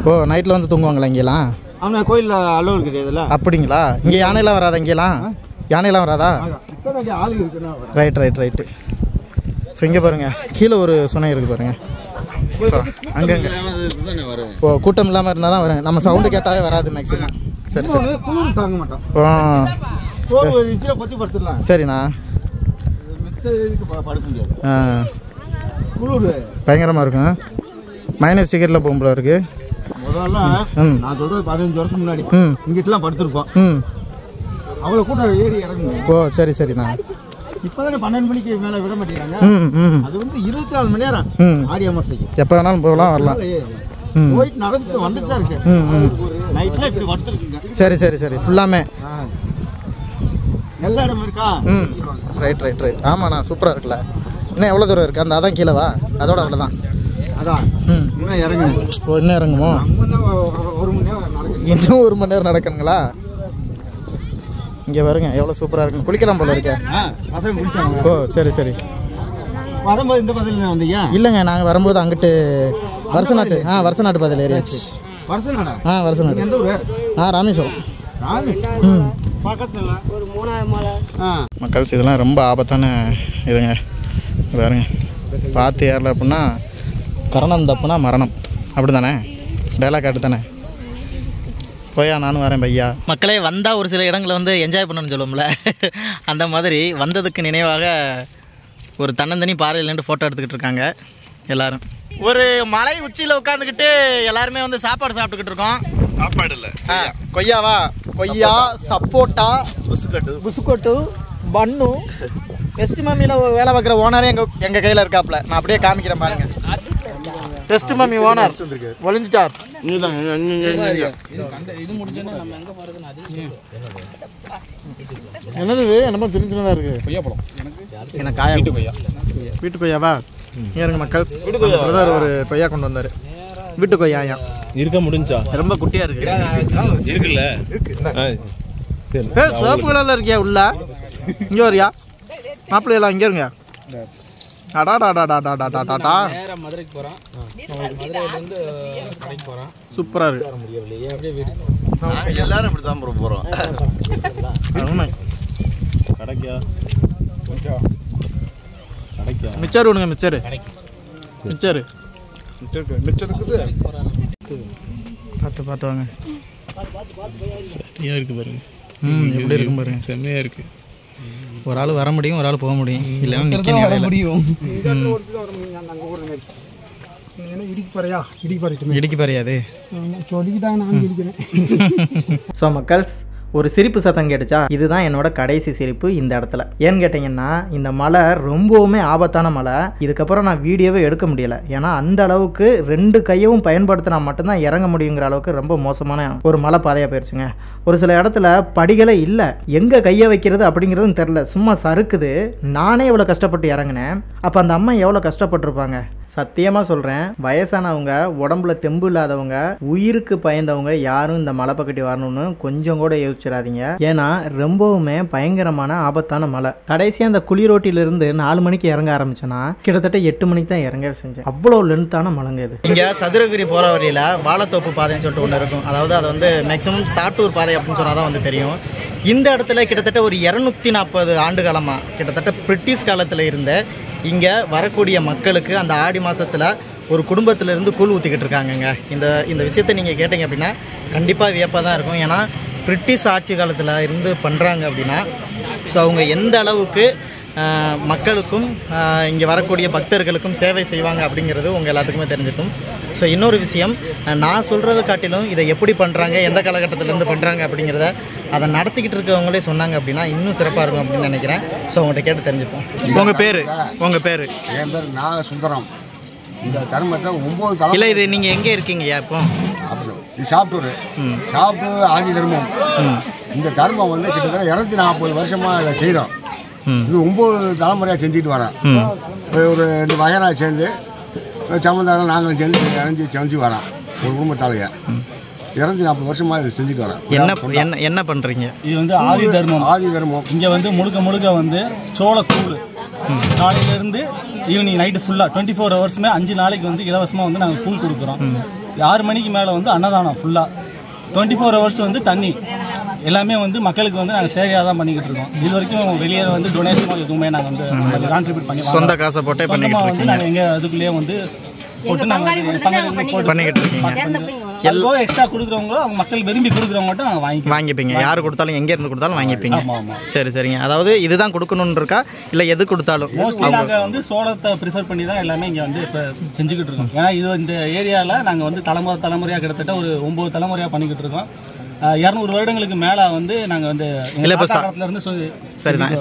ஓ, நைட்டில் வந்து தூங்குவாங்களா இங்கெல்லாம்? அவங்க கோயிலில் அலோவ் கிடையாதுல்ல. அப்படிங்களா? இங்கே யானையெல்லாம் வராதா? இங்கெல்லாம் யானையெல்லாம் வராதா? ஆளு இருக்குன்னா ரைட்டு. ஸோ இங்கே பாருங்கள், கீழே ஒரு சுனை இருக்குது பாருங்கள். ஸோ அங்கங்கே ஓ, கூட்டம் இல்லாமல் இருந்தால் தான் வருங்க. நம்ம சவுண்டு கேட்டாவே வராது மேக்ஸிமம். சரி தாங்க மாட்டோம். சரிண்ணா. பயங்கரமாக இருக்கும். மைனஸ் டிக்கெட்டில் போகும்போது இருக்குது. முதல்ல நான் சொல்றது 15 வருஷம் முன்னாடி இங்கிட்டலாம் படுத்திருப்போம். அவ்வளோ கூட்டம் ஏறி இறங்குங்க. ஓ சரிண்ணா. இப்போதானே 12 மணிக்கு மேலே விட மாட்டேங்கிறாங்க. அது வந்து 24 மணி நேரம் ஆடி அமாவாசைக்கு எப்போ வேணாலும் போகலாம், வரலாம். போயிட்டு நடந்துட்டு வந்துட்டு தான் இருக்கு. நைட்லாம் இப்படி படுத்துருக்குங்க. சரி ஃபுல்லாமே எல்லா இடமும் இருக்கா? ரைட். ஆமாண்ணா, சூப்பராக இருக்குல்ல. இன்னும் எவ்வளோ தூரம் இருக்குது? அந்த அதான் கீழவா? அதோட அவ்வளோதான். அதான் இன்னும் இறங்கணும். ஓ, இன்னும் இறங்குமோ? 1 மணி நேரம் நடக்கும். இன்னும் 1 மணி நேரம் நடக்கணுங்களா? இங்கே வருங்க, எவ்வளோ சூப்பராக இருக்குன்னு. குளிக்கலாம் போல இருக்கே. பசங்க குளிச்சாங்க. ஓ சரி. வரும்போது இந்த பதில் வந்தீங்க? இல்லைங்க, நாங்கள் வரும்போது அங்கிட்டு வருஷ நாட்டு பாதையில் ஏறியாச்சு. வருஷ நாடு. எந்த ஊர்? ராமேஸ்வரம். பக்கத்தில் ஒரு 3,000 மலை. மக்கள்ஸ் இதெல்லாம் ரொம்ப ஆபத்தான இதுங்க. பாருங்க, பார்த்து ஏறல அப்படின்னா கரணம் தப்புனா மரணம். அப்படி தானே டைலாக்? ஆட்டு தானே? போயா நானும் வரேன் பையா. மக்களே, வந்தால் ஒரு சில இடங்களை வந்து என்ஜாய் பண்ணணும்னு சொல்லுவோம்ல, அந்த மாதிரி வந்ததுக்கு நினைவாக ஒரு தன்னந்தனி பாறையில் நின்று ஃபோட்டோ எடுத்துக்கிட்டு இருக்காங்க எல்லாரும். ஒரு மலை உச்சியில் உட்காந்துக்கிட்டு எல்லாருமே வந்து சாப்பாடு சாப்பிட்டுக்கிட்டு இருக்கோம். சாப்பாடு இல்லை, கொய்யாவா? கொய்யா, சப்போட்டா, புசுக்கட்டு, பன்னு. டெஸ்ட் மம்மியில் வேலை பார்க்குற ஓனரே எங்கள் கையில் இருக்காப்புல. நான் அப்படியே காமிக்கிறேன் பாருங்க. டெஸ்ட் மம்மி ஓனர் ஒளிஞ்சிட்டார். என்னது என்னமோ சின்ன இருக்கு. கொய்யாப்பழம். எனக்கு காயா வீட்டு கொய்யாவா? ஏறுங்க மக்கள், பிரதர் ஒரு கொய்யா கொண்டு வந்தார். வீட்டு கொய்யா இருக்க முடிஞ்சா? ரொம்ப குட்டியா இருக்கு. இருக்குல்ல? சிவப்பு கலர்ல இருக்கியா உள்ள? இங்க வரியா மாப்பிள்ளையெல்லாம்? இங்க இருங்க. மதுரைக்கு போறோம். மதுரையிலேருந்து கடைக்கு போறோம். சூப்பரா இருக்கு. எல்லாரும் இப்படிதான் போறோம். கடைக்கா மிச்சர் ஒண்ணுங்க. மிச்சரு மிச்சம் இருக்குது. பார்த்து வாங்க. சரியா இருக்கு பாருங்க. எப்படி இருக்கும் பாருங்க. செம்மையா இருக்கு. ஒரு ஆள் வர முடியும், ஒரு ஆள் போக முடியும், இல்லைன்னா நிற்க வர முடியும். இடிக்கு பாரியாது. ஸோ மக்கள்ஸ், ஒரு சிரிப்பு சத்தம் கேட்டுச்சா? இதுதான் என்னோட கடைசி சிரிப்பு இந்த இடத்துல. ஏன்னு கேட்டிங்கன்னா, இந்த மலை ரொம்பவுமே ஆபத்தான மலை. இதுக்கப்புறம் நான் வீடியோவே எடுக்க முடியலை. ஏன்னா அந்த அளவுக்கு 2 கையவும் பயன்படுத்தினா மட்டும்தான் இறங்க முடியுங்கிற அளவுக்கு ரொம்ப மோசமான ஒரு மலை பாதையாக போயிடுச்சுங்க. ஒரு சில இடத்துல படிகளே இல்லை, எங்கே கையை வைக்கிறது அப்படிங்கிறதும் தெரில, சும்மா சறுக்குது. நானே எவ்வளோ கஷ்டப்பட்டு இறங்கினேன். அப்போ அந்த அம்மா எவ்வளோ கஷ்டப்பட்டுருப்பாங்க. சத்தியமாக சொல்கிறேன், வயசானவங்க, உடம்புல தெம்பு இல்லாதவங்க, உயிருக்கு பயந்தவங்க யாரும் இந்த மலை பக்கட்டி வரணும்னு கொஞ்சம் கூட யோசிச்சிடாதீங்க. ஏன்னா ரொம்பவுமே பயங்கரமான ஆபத்தான மலை. கடைசியாக அந்த குளிரோட்டிலிருந்து 4 மணிக்கு இறங்க ஆரம்பிச்சேன்னா கிட்டத்தட்ட 8 மணிக்கு தான் இறங்கவே செஞ்சேன். அவ்வளோ லென்த்தான மலைங்க இது. இங்கே சதுரகிரி போகிற வழியில் வாழைத்தோப்பு பாதைன்னு சொல்லிட்டு ஒன்று இருக்கும். அதாவது அது வந்து மேக்ஸிமம் சாட்டூர் பாதை அப்படின்னு சொன்னால் தான் வந்து தெரியும். இந்த இடத்துல கிட்டத்தட்ட ஒரு 240 ஆண்டு காலமாக, கிட்டத்தட்ட பிரிட்டிஷ் காலத்தில் இருந்த இங்கே வரக்கூடிய மக்களுக்கு அந்த ஆடி மாதத்தில் ஒரு குடும்பத்திலேருந்து கூழ் ஊற்றிக்கிட்டு இருக்காங்கங்க. இந்த விஷயத்தை நீங்கள் கேட்டிங்க அப்படின்னா கண்டிப்பாக வியப்பாக தான் இருக்கும். ஏன்னா பிரிட்டிஷ் ஆட்சி காலத்தில் இருந்து பண்ணுறாங்க அப்படின்னா, ஸோ அவங்க எந்த அளவுக்கு மக்களுக்கும் இங்கே வரக்கூடிய பக்தர்களுக்கும் சேவை செய்வாங்க அப்படிங்கிறது உங்கள் எல்லாத்துக்குமே தெரிஞ்சிருக்கும். ஸோ இன்னொரு விஷயம், நான் சொல்கிறத காட்டிலும் இதை எப்படி பண்ணுறாங்க, எந்த காலகட்டத்திலேருந்து பண்ணுறாங்க அப்படிங்கிறத அதை நடத்திக்கிட்டு இருக்கவங்களே சொன்னாங்க அப்படின்னா இன்னும் சிறப்பாக இருக்கும் அப்படின்னு நினைக்கிறேன். ஸோ உங்கள்கிட்ட கேட்டு தெரிஞ்சுப்போம். உங்கள் பேர்? என் பேர் நாகசுந்தரம். இந்த தர்மத்தை 9 தலை. இல்லை, இது நீங்கள் எங்கே இருக்கீங்கய்யா இப்போ? இது சாப்பிட்டூர். சாப்பிட்டு ஆதி தர்மம். இந்த தர்மம் வந்து கிட்டத்தட்ட 240 வருஷமாக இதை செய்கிறோம். இது 9 தலைமுறையாக செஞ்சுட்டு வரேன். ஒரு 2 வகையாக சேர்ந்து சமுதாயம் நாங்களும் சேர்ந்து செஞ்சு வரோம். ஒரு குடும்பத்தாலையை 240 வருஷமாக இதை செஞ்சுட்டு வரேன். என்ன பண்ணுறீங்க? இது வந்து ஆதி தர்மம். இங்கே வந்து முழுக்க வந்து சோளக்கூழ் காலையிலேருந்து ஈவினிங் நைட்டு ஃபுல்லாக 24 ஹவர்ஸுமே 5 நாளைக்கு வந்து இலவசமாக வந்து நாங்கள் கூழ் கொடுக்குறோம். 6 மணிக்கு மேலே வந்து அன்னதானம் ஃபுல்லாக 24 ஹவர்ஸ் வந்து தண்ணி எல்லாமே வந்து மக்களுக்கு வந்து நாங்கள் சேவையாக தான் பண்ணிக்கிட்டு இருக்கோம். இது வரைக்கும் வெளியே வந்து டொனேஷனோ எதுவுமே நாங்கள் வந்து கான்ட்ரிபியூட் பண்ணி சொந்த காசை போட்டே வந்து நாங்கள் எங்கள் அதுக்குள்ளேயே வந்து போட்டு நாங்கள் பண்ணிக்கிட்டு இருக்கோம். எவ்வளோ எக்ஸ்ட்ரா கொடுக்குறவங்களோ அவங்க மக்கள் விரும்பி கொடுக்குறவங்க மட்டும் நாங்கள் வாங்கிப்பீங்க. யார் கொடுத்தாலும் எங்கே இருந்து கொடுத்தாலும் வாங்கிப்பீங்க. சரிங்க. அதாவது இதுதான் கொடுக்கணும்னு இருக்கா, இல்லை எது கொடுத்தாலும்? மோஸ்ட்லி நாங்கள் வந்து சோளத்தை ப்ரிஃபர் பண்ணி தான் எல்லாமே இங்கே வந்து இப்போ செஞ்சுக்கிட்டு இருக்கோம். ஏன்னா இது இந்த ஏரியாவில் நாங்கள் வந்து தலைமுறையாக கிட்டத்தட்ட ஒரு 9 தலைமுறையாக பண்ணிக்கிட்டு இருக்கோம். 200 வருடங்களுக்கு மேலே வந்து நாங்கள் வந்து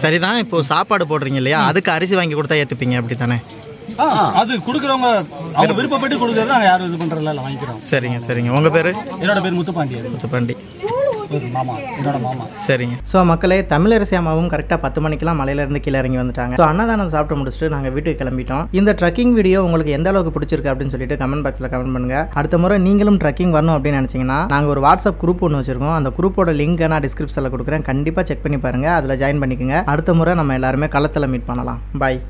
சரிதான். இப்போ சாப்பாடு போடுறீங்க இல்லையா, அதுக்கு அரிசி வாங்கி கொடுத்தா ஏற்றுப்பீங்க அப்படி தானே? அது கொடுக்குறவங்க அவங்க விருப்பப்பட்டு கொடுக்குறது நாங்கள் யாரும் இது பண்ணுறதில்ல, வாங்கிக்கிறோம். சரிங்க. உங்கள் பேர்? என்னோட பேர் முத்துப்பாண்டி. என்னோட மாமா. சரிங்க. ஸோ மக்களே, தமிழரசி அம்மாவும் கரெக்டாக 10 மணிக்கெல்லாம் மலையிலேருந்து கீழே இறங்கி வந்துட்டாங்க. ஸோ அன்னதானம் சாப்பிட்டு முடிச்சுட்டு நாங்கள் வீட்டுக்கு கிளம்பிட்டோம். இந்த ட்ரக்கிங் வீடியோ உங்களுக்கு எந்த அளவுக்கு பிடிச்சிருக்கு அப்படின்னு சொல்லிட்டு கமெண்ட் பாக்ஸில் கமெண்ட் பண்ணுங்க. அடுத்த முறை நீங்களும் ட்ரக்கிங் வரணும் அப்படின்னு நினச்சிங்கன்னா நாங்கள் ஒரு வாட்ஸ்அப் குரூப் ஒன்று வச்சிருக்கோம். அந்த குரூப்போட லிங்க் நான் டிஸ்கிரிப்ஷனில் கொடுக்குறேன். கண்டிப்பாக செக் பண்ணி பாருங்கள், அதில் ஜாயின் பண்ணிக்கோங்க. அடுத்த முறை நம்ம எல்லாருமே களத்தில் மீட் பண்ணலாம். பாய்.